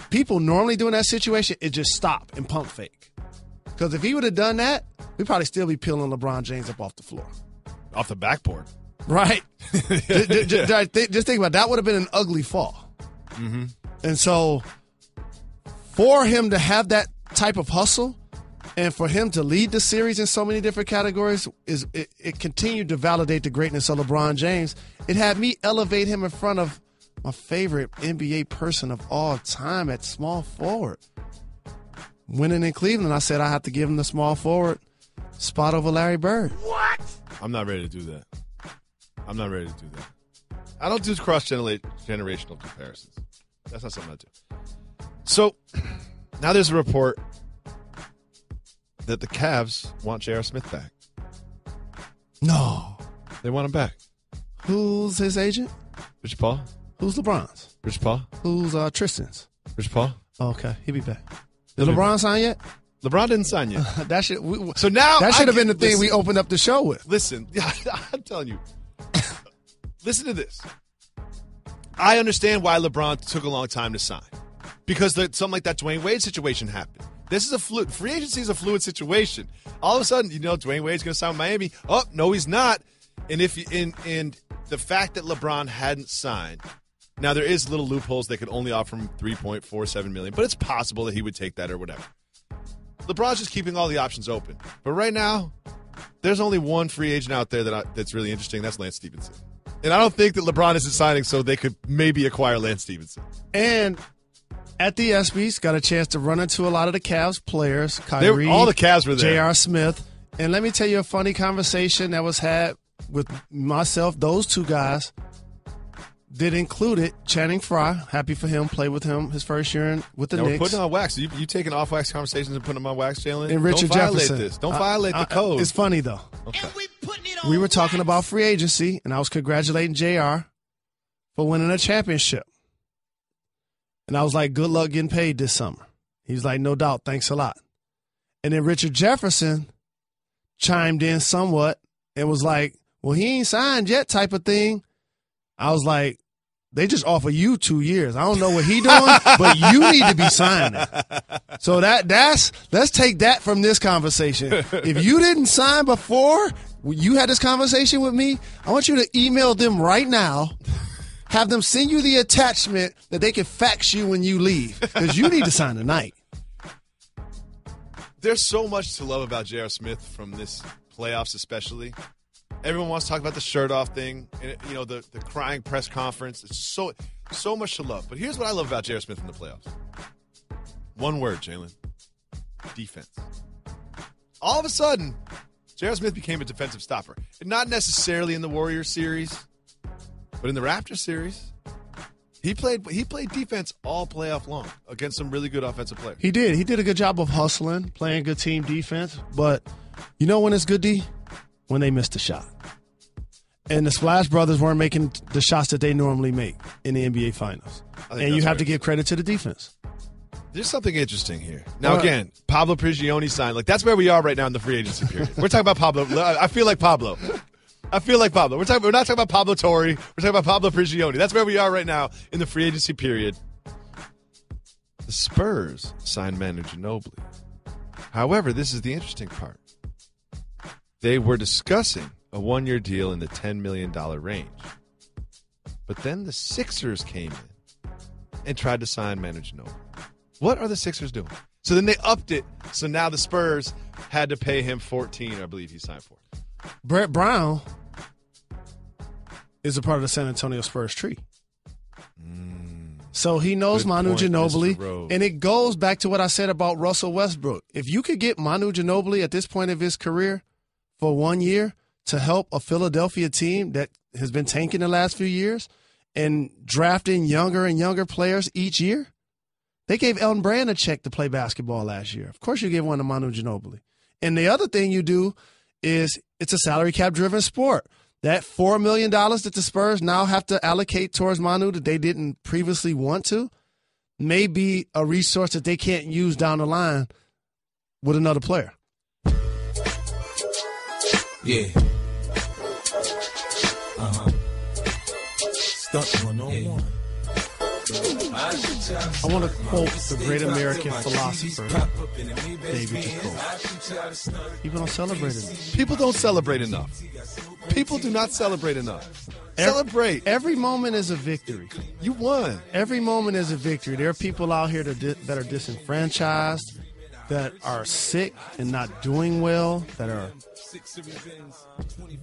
people normally do in that situation is just stop and pump fake. Because if he would have done that, we'd probably still be peeling LeBron James up off the floor. Off the backboard. Right. just think about it. That would have been an ugly fall. Mm-hmm. And so for him to have that type of hustle and for him to lead the series in so many different categories, it continued to validate the greatness of LeBron James. It had me elevate him in front of my favorite NBA person of all time at small forward. Winning in Cleveland, I said I have to give him the small forward spot over Larry Bird. What? I'm not ready to do that. I don't do cross-generational comparisons. That's not something I do. So now there's a report that the Cavs want J.R. Smith back. No. They want him back. Who's his agent? Rich Paul. Who's LeBron's? Rich Paul. Who's Tristan's? Rich Paul. Oh, okay, he'll be back. Did LeBron sign yet? LeBron didn't sign yet. That should have been the thing we opened up the show with. Listen, I'm telling you. Listen to this. I understand why LeBron took a long time to sign. Because something like that Dwayne Wade situation happened. This is free agency is a fluid situation. All of a sudden, Dwayne Wade's going to sign with Miami. Oh, no, he's not. And the fact that LeBron hadn't signed, now there is little loopholes. They could only offer him $3.47 million, but it's possible that he would take that or whatever. LeBron's just keeping all the options open. But right now, there's only one free agent out there that's really interesting. That's Lance Stevenson. And I don't think that LeBron isn't signing so they could maybe acquire Lance Stevenson. And at the ESPYs, got a chance to run into a lot of the Cavs players. Kyrie, all the Cavs were there. J.R. Smith. And let me tell you a funny conversation that was had with myself. Those two guys that included Channing Frye. Happy for him. Played with him his first year with the Knicks. We're putting on wax. You taking off-wax conversations and putting them on wax, Jalen? And Richard Jefferson. Don't violate the code. It's funny, though. Okay. We were talking about free agency, and I was congratulating JR for winning a championship. And I was like, good luck getting paid this summer. He was like, no doubt, thanks a lot. And then Richard Jefferson chimed in somewhat and was like, well, he ain't signed yet type of thing. I was like, they just offer you 2 years. I don't know what he doing, but you need to be signing. So let's take that from this conversation. If you didn't sign before you had this conversation with me, I want you to email them right now. Have them send you the attachment that they can fax you when you leave, because you need to sign tonight. There's so much to love about J.R. Smith from this playoffs, especially. Everyone wants to talk about the shirt off thing, and the crying press conference. It's so much to love. But here's what I love about J.R. Smith in the playoffs. One word, Jalen. Defense. All of a sudden, J.R. Smith became a defensive stopper. And not necessarily in the Warriors series, but in the Raptors series. He played defense all playoff long against some really good offensive players. He did. He did a good job of hustling, playing good team defense. But you know when it's good D? When they missed a shot. And the Splash Brothers weren't making the shots that they normally make in the NBA Finals. And you have to give credit to the defense. There's something interesting here. Now, again, Pablo Prigioni signed. Like, that's where we are right now in the free agency period. We're talking about Pablo. I feel like Pablo. We're not talking about Pablo Torre. We're talking about Pablo Prigioni. That's where we are right now in the free agency period. The Spurs signed Manu Ginobili. However, this is the interesting part. They were discussing a one-year deal in the $10 million range. But then the Sixers came in and tried to sign Manu Ginobili. What are the Sixers doing? So then they upped it. So now the Spurs had to pay him $14, I believe he signed for. Brett Brown is a part of the San Antonio Spurs tree. So he knows Manu Ginobili, and it goes back to what I said about Russell Westbrook. If you could get Manu Ginobili at this point of his career for 1 year to help a Philadelphia team that has been tanking the last few years and drafting younger and younger players each year, they gave Elton Brand a check to play basketball last year. Of course you give one to Manu Ginobili. And the other thing you do is it's a salary cap driven sport. That $4 million that the Spurs now have to allocate towards Manu that they didn't previously want to may be a resource that they can't use down the line with another player. Yeah. Stunt 101. I want to quote the great American philosopher, David Jacoby. People don't celebrate enough. People don't celebrate enough. People do not celebrate enough. Celebrate. Every moment is a victory. You won. Every moment is a victory. There are people out here that are disenfranchised, that are sick and not doing well, that are.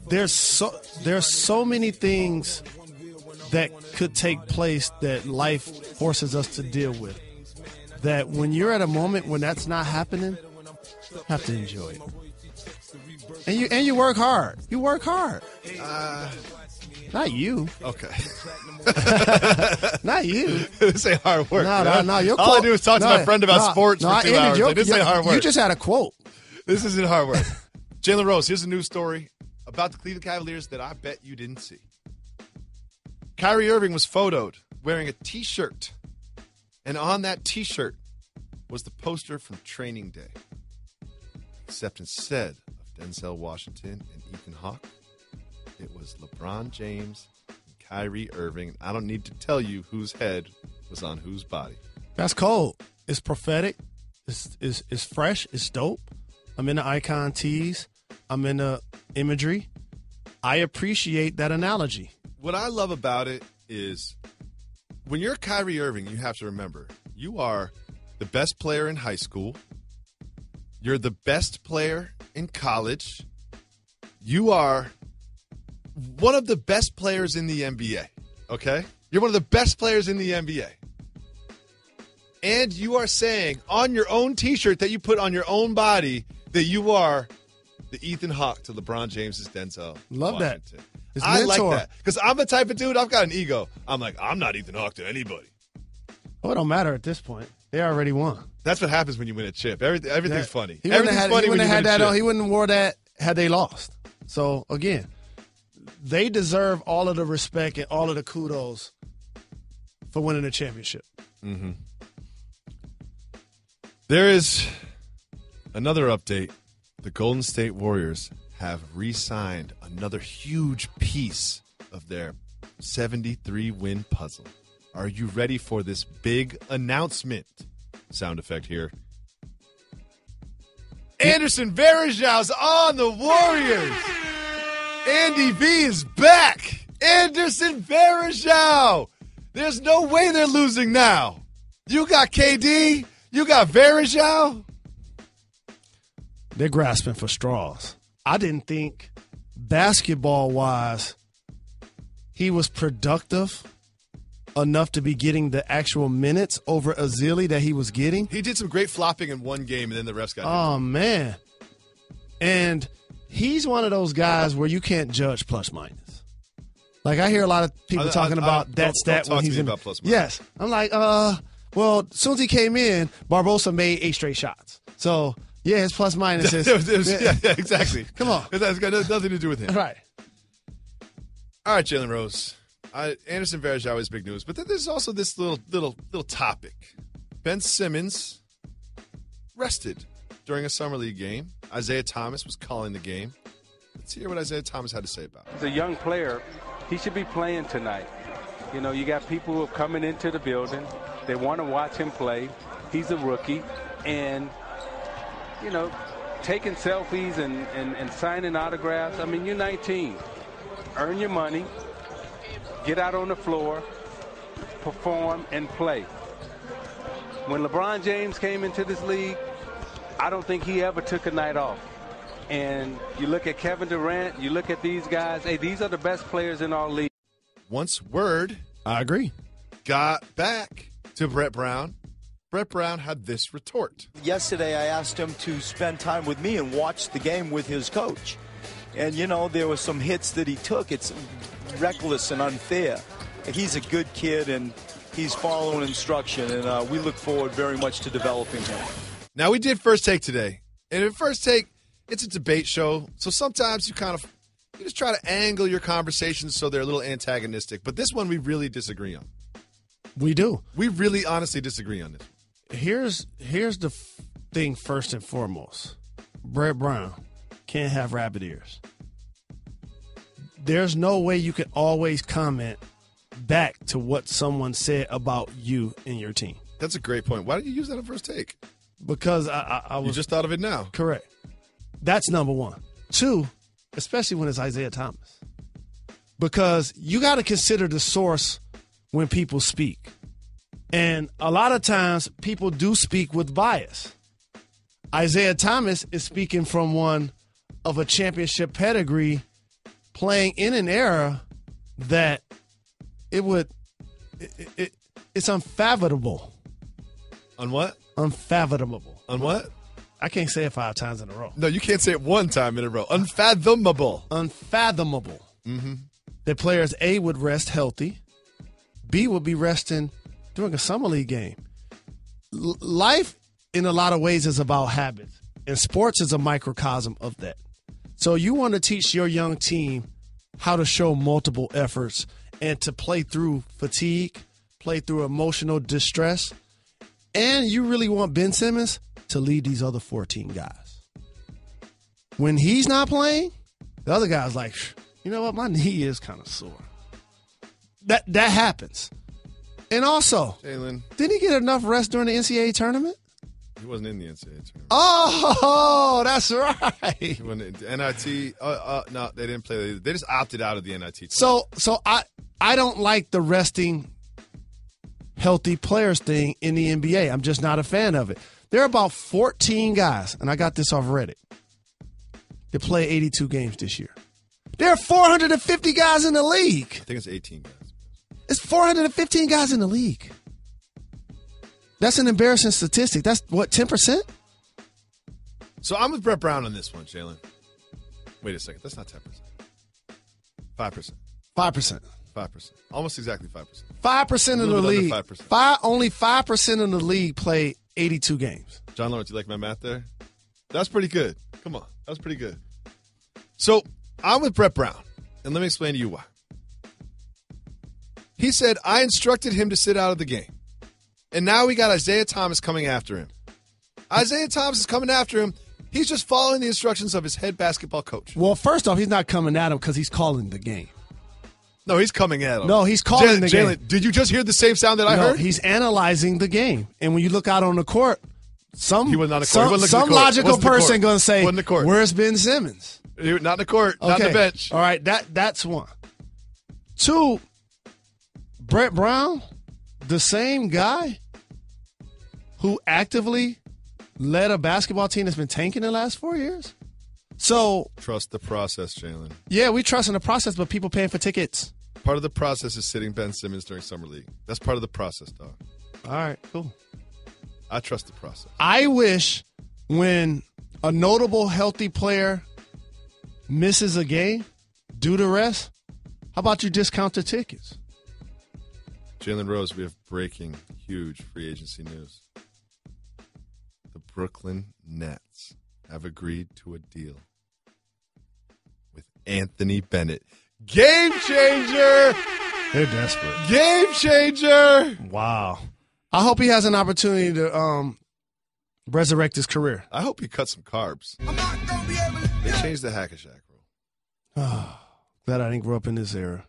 There's so many things that could take place that life forces us to deal with. That when you're at a moment when that's not happening, you have to enjoy it. And you work hard. You work hard. Not you. Okay. Not you. This ain't hard work. No. All I do is talk to my friend about sports for 2 hours. Like, this ain't hard work. You just had a quote. This isn't hard work. Jalen Rose, here's a news story about the Cleveland Cavaliers that I bet you didn't see. Kyrie Irving was photoed wearing a T-shirt, and on that T-shirt was the poster from Training Day. Except instead of Denzel Washington and Ethan Hawke, it was LeBron James and Kyrie Irving. I don't need to tell you whose head was on whose body. That's cold. It's prophetic. It's fresh. It's dope. I'm into icon tees. I'm into imagery. I appreciate that analogy. What I love about it is when you're Kyrie Irving, you have to remember you are the best player in high school. You're the best player in college. You are one of the best players in the NBA, okay? You're one of the best players in the NBA. And you are saying on your own T-shirt that you put on your own body that you are the Ethan Hawke to LeBron James's Denzel Washington. That. I like that because I'm the type of dude, I've got an ego. I'm like, I'm not Ethan Hawke to anybody. Oh, it don't matter at this point. They already won. That's what happens when you win a chip. Everything's funny. He wouldn't have wore that had they lost. So, again, they deserve all of the respect and all of the kudos for winning the championship. Mm-hmm. There is another update. The Golden State Warriors have re-signed another huge piece of their 73-win puzzle. Are you ready for this big announcement? Sound effect here. Anderson Varejão's on the Warriors. Andy V is back. Anderson Varejão. There's no way they're losing now. You got KD. You got Varejão. They're grasping for straws. I didn't think basketball-wise he was productive enough to be getting the actual minutes over Azili that he was getting. He did some great flopping in one game, and then the refs got him. Oh, man. And he's one of those guys where you can't judge plus-minus. Like, I hear a lot of people talking about that stat when he's in. About plus-minus. Yes. I'm like, well, as soon as he came in, Barbosa made 8 straight shots. So, yeah, his plus-minus is. Yeah, exactly. Come on. That's got nothing to do with him. Right. All right, Jalen Rose. Anderson Varejão is big news, but then there's also this little topic. Ben Simmons rested during a summer league game. Isaiah Thomas was calling the game. Let's hear what Isaiah Thomas had to say about it. As a young player, he should be playing tonight. You know, you got people who are coming into the building. They want to watch him play. He's a rookie, and you know, taking selfies and signing autographs. I mean, you're 19. Earn your money. Get out on the floor, perform, and play. When LeBron James came into this league, I don't think he ever took a night off. And you look at Kevin Durant, you look at these guys, hey, these are the best players in our league. Once word, I agree, got back to Brett Brown, Brett Brown had this retort. Yesterday I asked him to spend time with me and watch the game with his coach. And, you know, there were some hits that he took. It's reckless and unfair. He's a good kid, and he's following instruction, and we look forward very much to developing him. Now, we did First Take today. And in First Take, it's a debate show, so sometimes you just try to angle your conversations so they're a little antagonistic. But this one we really disagree on. We do. We really honestly disagree on this. Here's the thing first and foremost. Brett Brown can't have rabbit ears. There's no way you can always comment back to what someone said about you and your team. That's a great point. Why did you use that on First Take? Because I was. You just thought of it now. Correct. That's number one. Two, especially when it's Isaiah Thomas. Because you got to consider the source when people speak. And a lot of times people do speak with bias. Isaiah Thomas is speaking from one of a championship pedigree, playing in an era that it's unfathomable. On what? Unfathomable. On what? I can't say it 5 times in a row. No, you can't say it 1 time in a row. Unfathomable. Unfathomable. Mm-hmm. That players, A, would rest healthy. B, would be resting during a summer league game. Life, in a lot of ways, is about habits. And sports is a microcosm of that. So you want to teach your young team how to show multiple efforts and to play through fatigue, play through emotional distress. And you really want Ben Simmons to lead these other 14 guys. When he's not playing, the other guy's like, you know what, my knee is kind of sore. That happens. And also, Jalen, didn't he get enough rest during the NCAA tournament? He wasn't in the NCAA tournament. Oh, that's right. He wasn't in NIT. No, they didn't play. They just opted out of the NIT tournament. So I don't like the resting healthy players thing in the NBA. I'm just not a fan of it. There are about 14 guys, and I got this off Reddit, that play 82 games this year. There are 450 guys in the league. I think it's 18 guys. It's 415 guys in the league. That's an embarrassing statistic. That's, what, 10%? So I'm with Brett Brown on this one, Jalen. Wait a second. That's not 10%. 5%. 5%. 5%. Almost exactly 5%. 5% of the league. 5%. Only 5% of the league play 82 games. John Lawrence, you like my math there? That's pretty good. Come on. That's pretty good. So I'm with Brett Brown, and let me explain to you why. He said, I instructed him to sit out of the game. And now we got Isaiah Thomas coming after him. Isaiah Thomas is coming after him. He's just following the instructions of his head basketball coach. Well, first off, he's not coming at him because he's calling the game. No, he's coming at him. No, he's calling the game. Jalen, did you just hear the same sound that I heard? He's analyzing the game. And when you look out on the court, some logical person going to say, where's Ben Simmons? Not in the court, not in the bench. All right, that's one. Two, Brett Brown, the same guy who actively led a basketball team that's been tanking the last 4 years. So trust the process, Jalen. Yeah, we trust in the process, but people paying for tickets. Part of the process is sitting Ben Simmons during Summer League. That's part of the process, dog. All right, cool. I trust the process. I wish when a notable healthy player misses a game due to rest, how about you discount the tickets? Jalen Rose, we have breaking, huge free agency news. The Brooklyn Nets have agreed to a deal with Anthony Bennett. Game changer! They're desperate. Game changer! Wow. I hope he has an opportunity to resurrect his career. I hope he cuts some carbs. They changed the hack-a-shack rule. Oh, glad I didn't grow up in this era.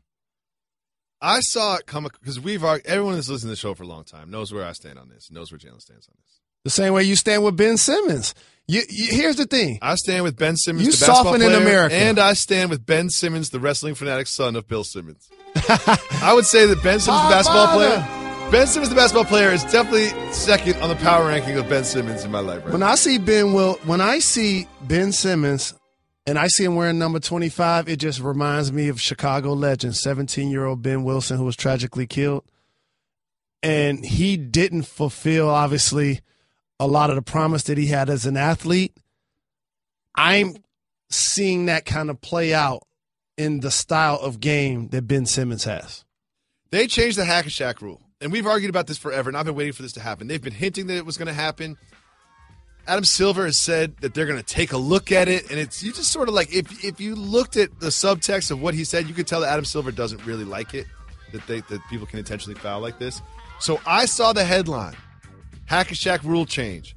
I saw it come because everyone that's listened to the show for a long time knows where I stand on this, knows where Jalen stands on this. The same way you stand with Ben Simmons. Here's the thing. I stand with Ben Simmons, you the basketball player, in America. And I stand with Ben Simmons, the wrestling fanatic son of Bill Simmons. I would say that Ben Simmons, the basketball player, Ben Simmons, the basketball player, is definitely second on the power ranking of Ben Simmons in my life. Right when I see Ben Simmons, and I see him wearing number 25, it just reminds me of Chicago legend, 17-year-old Ben Wilson, who was tragically killed. And he didn't fulfill, obviously, a lot of the promise that he had as an athlete. I'm seeing that kind of play out in the style of game that Ben Simmons has. They changed the hack-a-shack rule, and we've argued about this forever, and I've been waiting for this to happen. They've been hinting that it was going to happen. Adam Silver has said that they're going to take a look at it, and you just sort of like, if you looked at the subtext of what he said, you could tell that Adam Silver doesn't really like it, that people can intentionally foul like this. So I saw the headline, Hack-a-Shack rule change.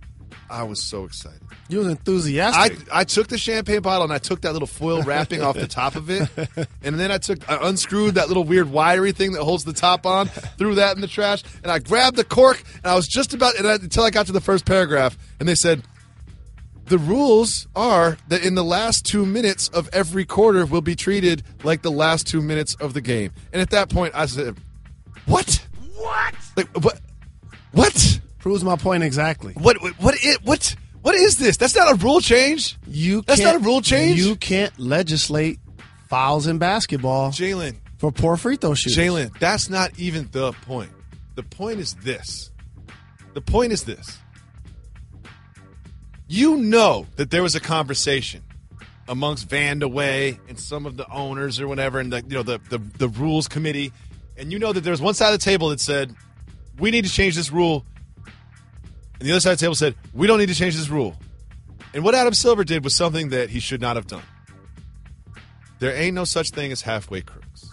I was so excited. You was enthusiastic. I took the champagne bottle and I took that little foil wrapping off the top of it, and then I unscrewed that little weird wiry thing that holds the top on, threw that in the trash, and I grabbed the cork, and I was just about until I got to the first paragraph, and they said, the rules are that in the last 2 minutes of every quarter will be treated like the last 2 minutes of the game. And at that point, I said, what? What? Like, what? Proves my point exactly. What is this? That's not a rule change. That's not a rule change. You can't legislate fouls in basketball, Jalen, for poor free throw shooters. Jalen, that's not even the point. The point is this. You know that there was a conversation amongst Vandaway and some of the owners or whatever, and the rules committee, and you know that there was one side of the table that said, we need to change this rule. And the other side of the table said, we don't need to change this rule. And what Adam Silver did was something that he should not have done. There ain't no such thing as halfway crooks.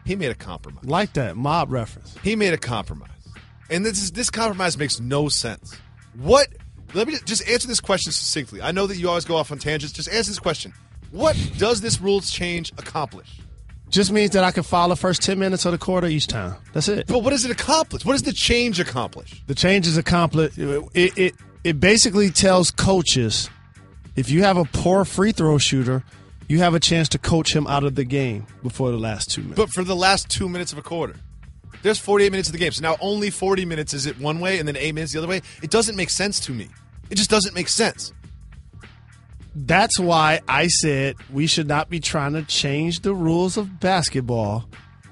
He made a compromise. Like that mob reference. He made a compromise. And this compromise makes no sense. Let me just answer this question succinctly. I know that you always go off on tangents. Just answer this question. What does this rules change accomplish? Just means that I can foul the first 10 minutes of the quarter each time. That's it. But what does it accomplish? What does the change accomplish? The change is accomplished. It basically tells coaches, if you have a poor free throw shooter, you have a chance to coach him out of the game before the last 2 minutes. But for the last 2 minutes of a quarter. There's 48 minutes of the game. So now only 40 minutes is it one way and then 8 minutes the other way? It doesn't make sense to me. It just doesn't make sense. That's why I said we should not be trying to change the rules of basketball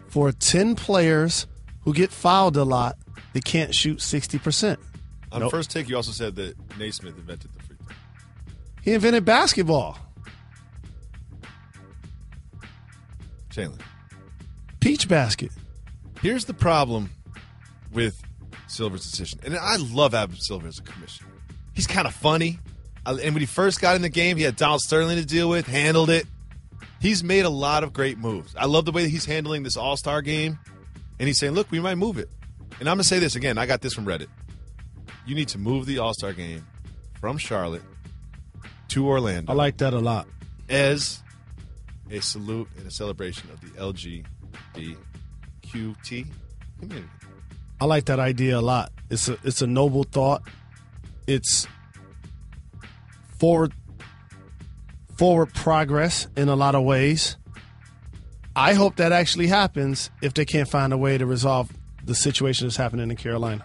for 10 players who get fouled a lot that can't shoot 60%. On first take, you also said that Naismith invented the free throw. He invented basketball. Jalen. Peach basket. Here's the problem with Silver's decision. And I love Adam Silver as a commissioner. He's kind of funny. And when he first got in the game, he had Donald Sterling to deal with, handled it. He's made a lot of great moves. I love the way that he's handling this All-Star game. And he's saying, look, we might move it. And I'm going to say this again. I got this from Reddit. You need to move the All-Star game from Charlotte to Orlando. I like that a lot. As a salute and a celebration of the LGBTQT community. I like that idea a lot. It's a noble thought. It's forward progress in a lot of ways. I hope that actually happens if they can't find a way to resolve the situation that's happening in Carolina.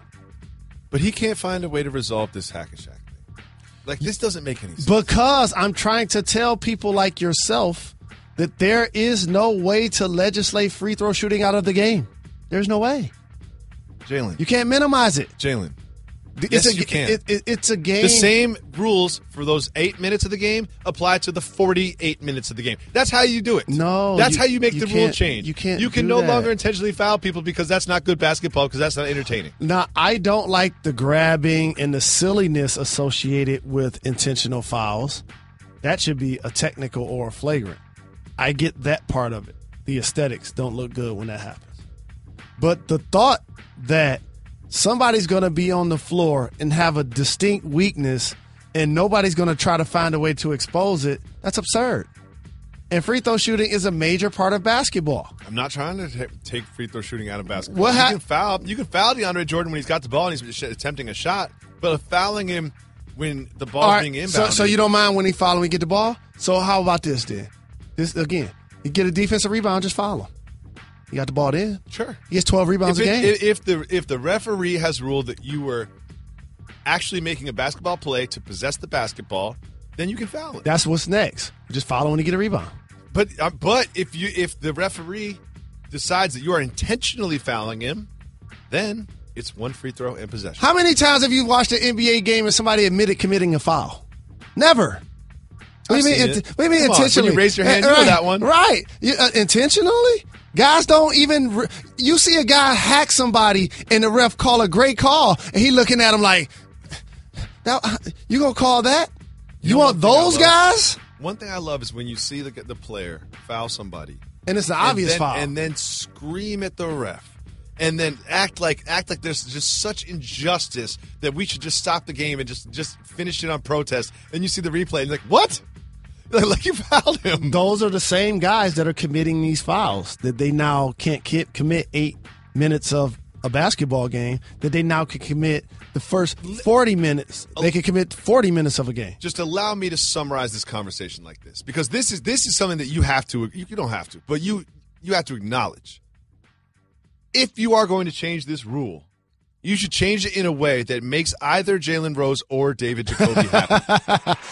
But he can't find a way to resolve this hack and shack thing. Like, this doesn't make any sense. Because I'm trying to tell people like yourself that there is no way to legislate free throw shooting out of the game. There's no way. Jalen. You can't minimize it. Jalen. Yes, you can. It's a game. The same rules for those 8 minutes of the game apply to the 48 minutes of the game. That's how you do it. No. That's how you make the rule change. You can't. You can no longer intentionally foul people because that's not good basketball, because that's not entertaining. Now, I don't like the grabbing and the silliness associated with intentional fouls. That should be a technical or a flagrant. I get that part of it. The aesthetics don't look good when that happens. But the thought that somebody's going to be on the floor and have a distinct weakness and nobody's going to try to find a way to expose it, that's absurd. And free throw shooting is a major part of basketball. I'm not trying to take free throw shooting out of basketball. You can foul DeAndre Jordan when he's got the ball and he's attempting a shot, but fouling him when the ball's being inbounded. So you don't mind when he foul him when he get the ball? So how about this then? This again, you get a defensive rebound, just foul him. You got the ball in. Sure. He has 12 rebounds a game. If the referee has ruled that you were actually making a basketball play to possess the basketball, then you can foul it. That's what's next. Just foul him when you get a rebound. But if the referee decides that you are intentionally fouling him, then it's one free throw and possession. How many times have you watched an NBA game and somebody admitted committing a foul? Never. What do you mean intentionally? When you raise your hand, you know that one. Right. Intentionally? Guys don't even you see a guy hack somebody and the ref call a great call and he looking at him like, now, you going to call that? You want those guys? One thing I love is when you see the player foul somebody. And it's an obvious foul. And then scream at the ref. And then act like there's just such injustice that we should just stop the game and just finish it on protest. And you see the replay and you're like, what? Like you fouled him. Those are the same guys that are committing these fouls that they now can't commit 8 minutes of a basketball game, that they now can commit the first 40 minutes. They can commit 40 minutes of a game. Just allow me to summarize this conversation like this, because this is something that you have to. You don't have to, but you have to acknowledge. If you are going to change this rule, you should change it in a way that makes either Jalen Rose or David Jacoby happy.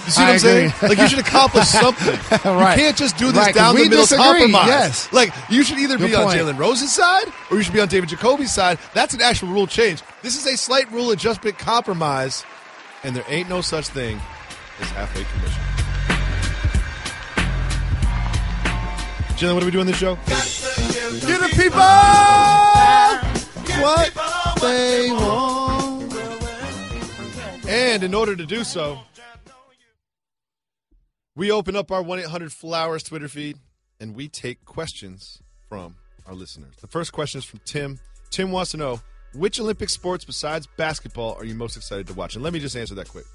You see what I'm saying? Like, you should accomplish something. Right. You can't just do this down the middle compromise. Yes. Like, you should either be on Jalen Rose's side or you should be on David Jacoby's side. That's an actual rule change. This is a slight rule adjustment compromise, and there ain't no such thing as halfway commission. Jalen, what are we doing this show? Give the people what they want. And in order to do so, we open up our 1-800-FLOWERS Twitter feed, and we take questions from our listeners. The first question is from Tim. Tim wants to know, which Olympic sports besides basketball are you most excited to watch? And let me just answer that quick.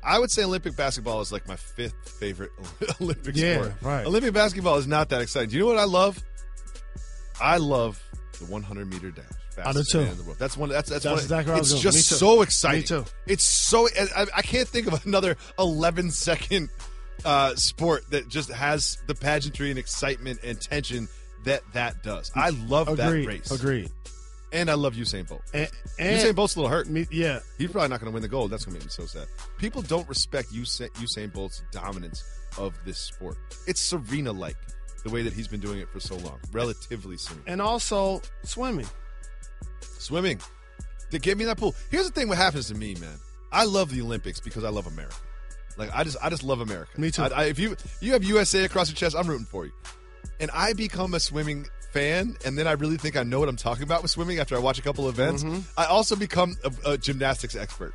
I would say Olympic basketball is like my 5th favorite Olympic sport. Right. Olympic basketball is not that exciting. Do you know what I love? I love the 100-meter dash. I do too. In the world. That's one. That's exactly one. what It's I was just going. so exciting. Me too. It's so. I can't think of another 11-second sport that just has the pageantry and excitement and tension that does. I love that race. Agreed. And I love Usain Bolt. And Usain Bolt's a little hurt. Yeah. He's probably not going to win the gold. That's going to make me so sad. People don't respect Usain Bolt's dominance of this sport. It's Serena-like, the way that he's been doing it for so long. Relatively serene. And also swimming. To get me in that pool. Here's the thing what happens to me, man. I love the Olympics because I love America. Like, I just love America. Me too. If you have USA across your chest, I'm rooting for you. And I become a swimming fan, and then I really think I know what I'm talking about with swimming after I watch a couple events. Mm-hmm. I also become a gymnastics expert.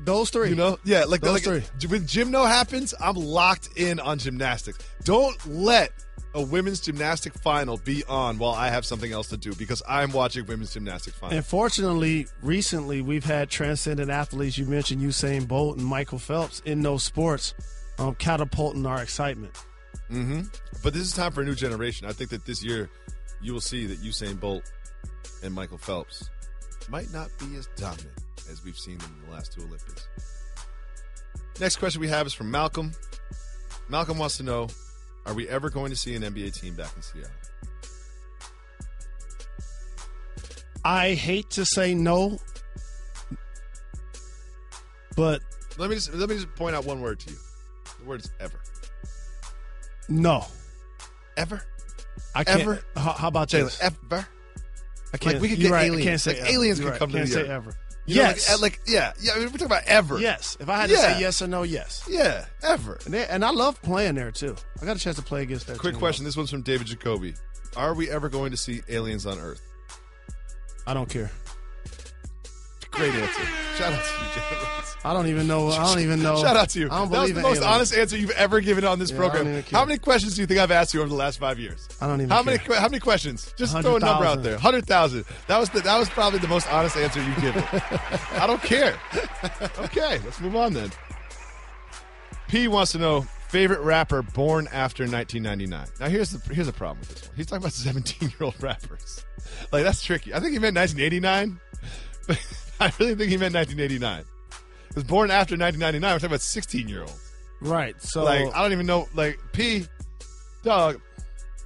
Those three. You know? Yeah, like those three. When gymno happens, I'm locked in on gymnastics. Don't let a women's gymnastic final be on while I have something else to do, because I'm watching women's gymnastic final. And fortunately, recently, we've had transcendent athletes. You mentioned Usain Bolt and Michael Phelps in those sports catapulting our excitement. Mm-hmm. But this is time for a new generation. I think that this year you will see that Usain Bolt and Michael Phelps might not be as dominant as we've seen them in the last 2 Olympics. Next question we have is from Malcolm. Malcolm wants to know, are we ever going to see an NBA team back in Seattle? I hate to say no, but let me just point out one word to you. The word is ever. No. Ever? I can't. Ever? How about Jalen, this? ever? I can't. Like, we could You're get right, aliens. I can't say like, ever. aliens You're could come right. to the Can't say earth. ever. You know, Yes. yeah. I mean, we're talking about ever. Yes. If I had to say yes or no, yes. Yeah, ever. And I love playing there, too. I got a chance to play against that Quick team. question. This one's from David Jacoby. Are we ever going to see aliens on Earth? I don't care. Great answer. Shout out to you, Jalen. I don't even know. Shout out to you. I don't That was believe the in most aliens. honest answer you've ever given on this Yeah, I don't program. even care. How many questions do you think I've asked you over the last 5 years? I don't even How care. many questions? Just throw a number out 100,000. there. 100,000. That was probably the most honest answer you've given. I don't care. Okay, let's move on then. P wants to know favorite rapper born after 1999. Now here's the problem with this one. He's talking about 17-year-old rappers. Like, that's tricky. I think he meant 1989. But I really think he meant 1989. He was born after 1999. We're talking about 16-year-olds. Right. So Like, I don't even know. Like, P, dog,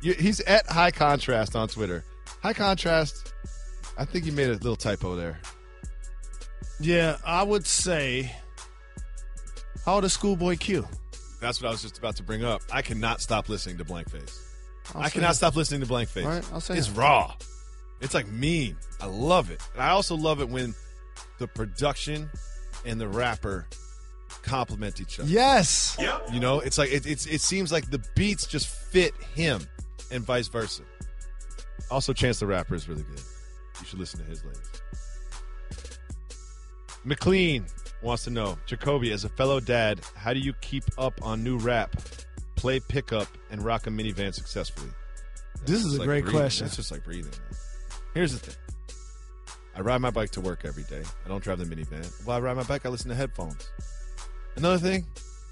he's at High Contrast on Twitter. High Contrast, I think he made a little typo there. yeah, I would say, how old is Schoolboy Q? That's what I was just about to bring up. I cannot stop listening to Blank Face. I'll I say cannot him. stop listening to Blank Face. All right, I'll say it's him. raw. It's like mean. I love it. And I also love it when the production and the rapper complement each other. Yes. You know, it's like it seems like the beats just fit him and vice versa. Also, Chance the Rapper is really good. You should listen to his latest. McLean wants to know, Jacoby, as a fellow dad, how do you keep up on new rap, play pickup, and rock a minivan successfully? This is a great breathing. question. It's just like breathing, man. Here's the thing. I ride my bike to work every day. I don't drive the minivan. While I ride my bike, I listen to headphones. Another thing,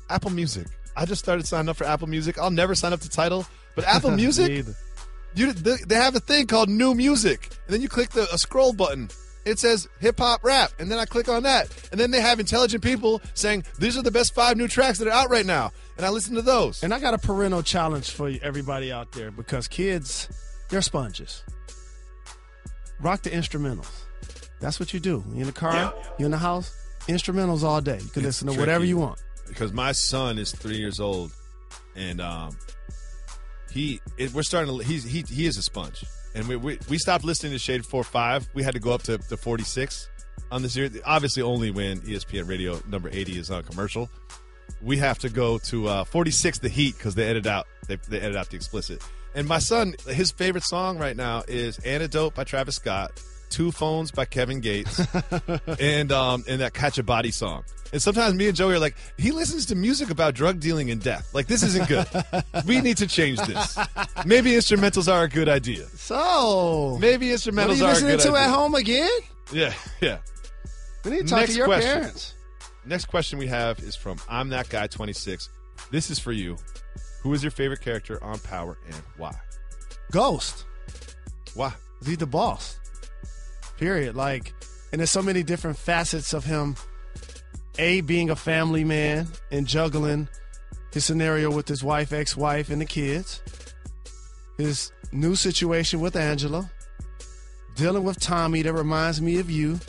Apple Music. I just started signing up for Apple Music. I'll never sign up to Tidal, but Apple Music, they have a thing called New Music, and then you click a scroll button. It says hip hop rap, and then I click on that, and then they have intelligent people saying these are the best 5 new tracks that are out right now, and I listen to those. And I got a parental challenge for everybody out there because kids, they're sponges. Rock the instrumentals. That's what you do. You're in the car, you're in the house, instrumentals all day. You can listen to whatever you want. Because my son is 3 years old, and he is a sponge. And we stopped listening to Shade 4-5. We had to go up to 46 on this year. Obviously, only when ESPN Radio number 80 is on commercial. We have to go to 46, The Heat, because they edit out the explicit. And my son, his favorite song right now is "Antidote" by Travis Scott, "Two Phones" by Kevin Gates, and that "Catch a Body" song. And sometimes me and Joey are like, he listens to music about drug dealing and death. Like, this isn't good. We need to change this. Maybe instrumentals are a good idea. So maybe instrumentals what are you are a listening good to idea. at home again? Yeah. We need to talk to your parents. Next question we have is from I'm That Guy 26. This is for you. Who is your favorite character on Power and why? Ghost. Why? He's the boss. Period. Like, and there's so many different facets of him. Being a family man and juggling his scenario with his wife, ex-wife, and the kids. His new situation with Angela. Dealing with Tommy that reminds me of you.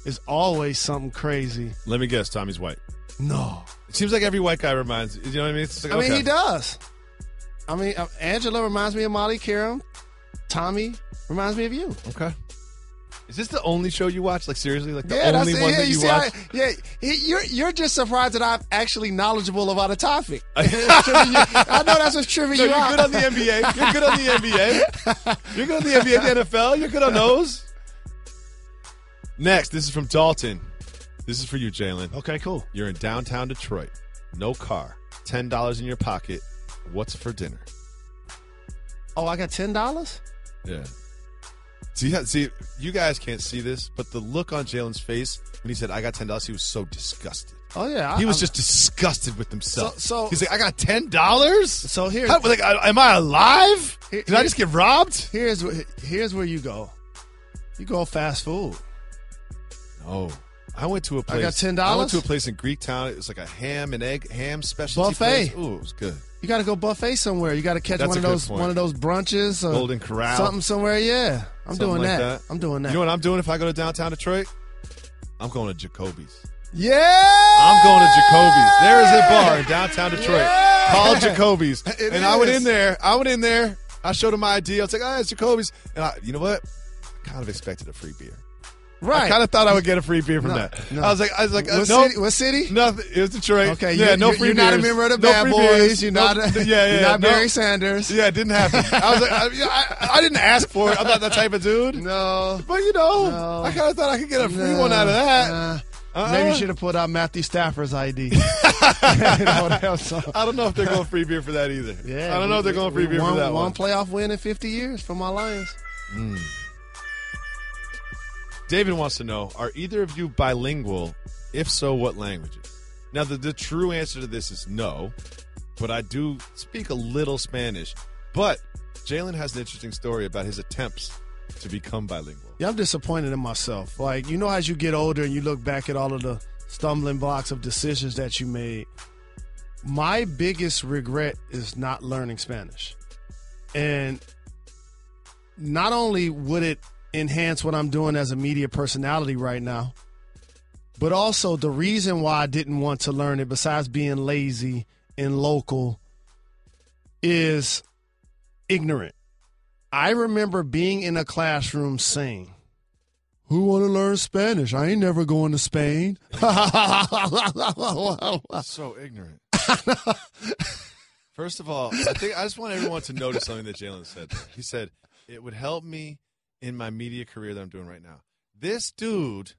Is always something crazy. Let me guess, Tommy's white. No. It seems like every white guy reminds you know what I mean? It's like, he does. Angela reminds me of Molly Karam. Tommy reminds me of you. Okay. Is this the only show you watch? Like, seriously? Like, the only one that you watch? You're just surprised that I'm actually knowledgeable about a topic. I know that's what's tripping you out. You're good on the NBA. You're good on the NBA. You're good on the NBA, the NFL. You're good on those. Next, this is from Dalton. This is for you, Jalen. Okay, cool. You're in downtown Detroit. No car. $10 in your pocket. What's for dinner? Oh, I got $10? Yeah. See, you guys can't see this, but the look on Jalen's face when he said, I got $10, he was so disgusted. Oh, yeah. He was just disgusted with himself. So he's like, I got $10? So here. Am I alive? Did I just get robbed? Here's where you go. You go fast food. No. I went to a place. I got $10? I went to a place in Greektown. It was like a ham specialty buffet. Place. Ooh, it was good. You got to go buffet somewhere. You got to catch one of those brunches. Golden Corral. Something somewhere, yeah. I'm doing that. I'm doing that. You know what I'm doing if I go to downtown Detroit? I'm going to Jacoby's. Yeah! I'm going to Jacoby's. There is a bar in downtown Detroit called Jacoby's. I went in there. I showed him my ID. I was like, it's Jacoby's. And you know what? I kind of expected a free beer. Right. I kind of thought I would get a free beer from that. No. I was like, what city? Nothing. It was Detroit. Okay. Yeah, no free beers. You're not a member of the Bad Boys. You're not Barry Sanders. Yeah, it didn't happen. I was like, I didn't ask for it. I'm not that type of dude. No. But, I kind of thought I could get a free one out of that. Maybe you should have put out Matthew Stafford's ID. I don't know if they're going free beer for that either. Yeah, I don't know if they're going free beer for that one. One playoff win in 50 years for my Lions. David wants to know, are either of you bilingual? If so, what languages? Now, the true answer to this is no, but I do speak a little Spanish. But Jalen has an interesting story about his attempts to become bilingual. Yeah, I'm disappointed in myself. Like, as you get older and you look back at all of the stumbling blocks of decisions that you made, my biggest regret is not learning Spanish. And not only would it enhance what I'm doing as a media personality right now, but also the reason why I didn't want to learn it, besides being lazy and local, is ignorant. I remember being in a classroom saying, who want to learn Spanish? I ain't never going to Spain. So ignorant. First of all, I just want everyone to notice something that Jalen said. He said, it would help me in my media career that I'm doing right now. This dude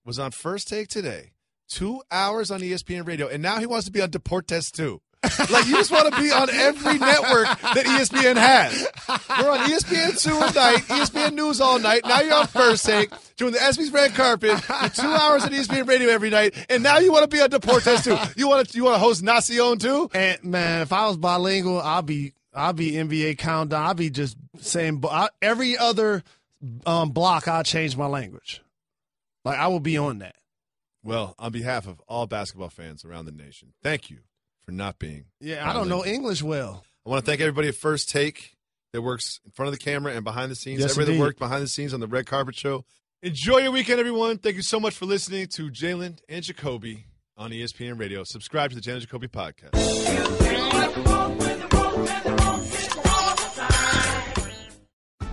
was on First Take today, 2 hours on ESPN Radio, and now he wants to be on Deportes too. Like, you just want to be on every network that ESPN has. You're on ESPN2 at night, ESPN News all night. Now you're on First Take, doing the ESPY's Red Carpet, 2 hours on ESPN Radio every night, and now you want to be on Deportes too. You want to host Nacion too? And man, if I was bilingual, I'll be NBA Countdown. I'll be just saying every other block. I'll change my language. Like, I will be on that. Well, on behalf of all basketball fans around the nation, thank you for not being. Yeah, bilingual. I don't know English well. I want to thank everybody at First Take that works in front of the camera and behind the scenes. Yes, everybody indeed. that worked behind the scenes on the Red Carpet Show. Enjoy your weekend, everyone. Thank you so much for listening to Jalen and Jacoby on ESPN Radio. Subscribe to the Jalen and Jacoby podcast.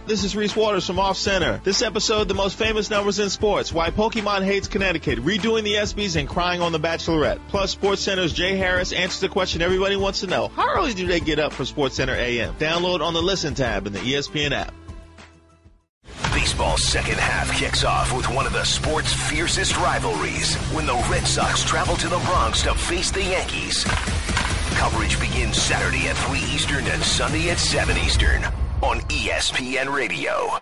This is Reese Waters from Off Center. This episode, the most famous numbers in sports, why Pokemon hates Connecticut, redoing the ESPYs, and crying on the Bachelorette. Plus, SportsCenter's Jay Harris answers the question everybody wants to know. How early do they get up for SportsCenter AM? Download on the Listen tab in the ESPN app. Baseball's second half kicks off with one of the sport's fiercest rivalries when the Red Sox travel to the Bronx to face the Yankees. Coverage begins Saturday at 3 Eastern and Sunday at 7 Eastern on ESPN Radio.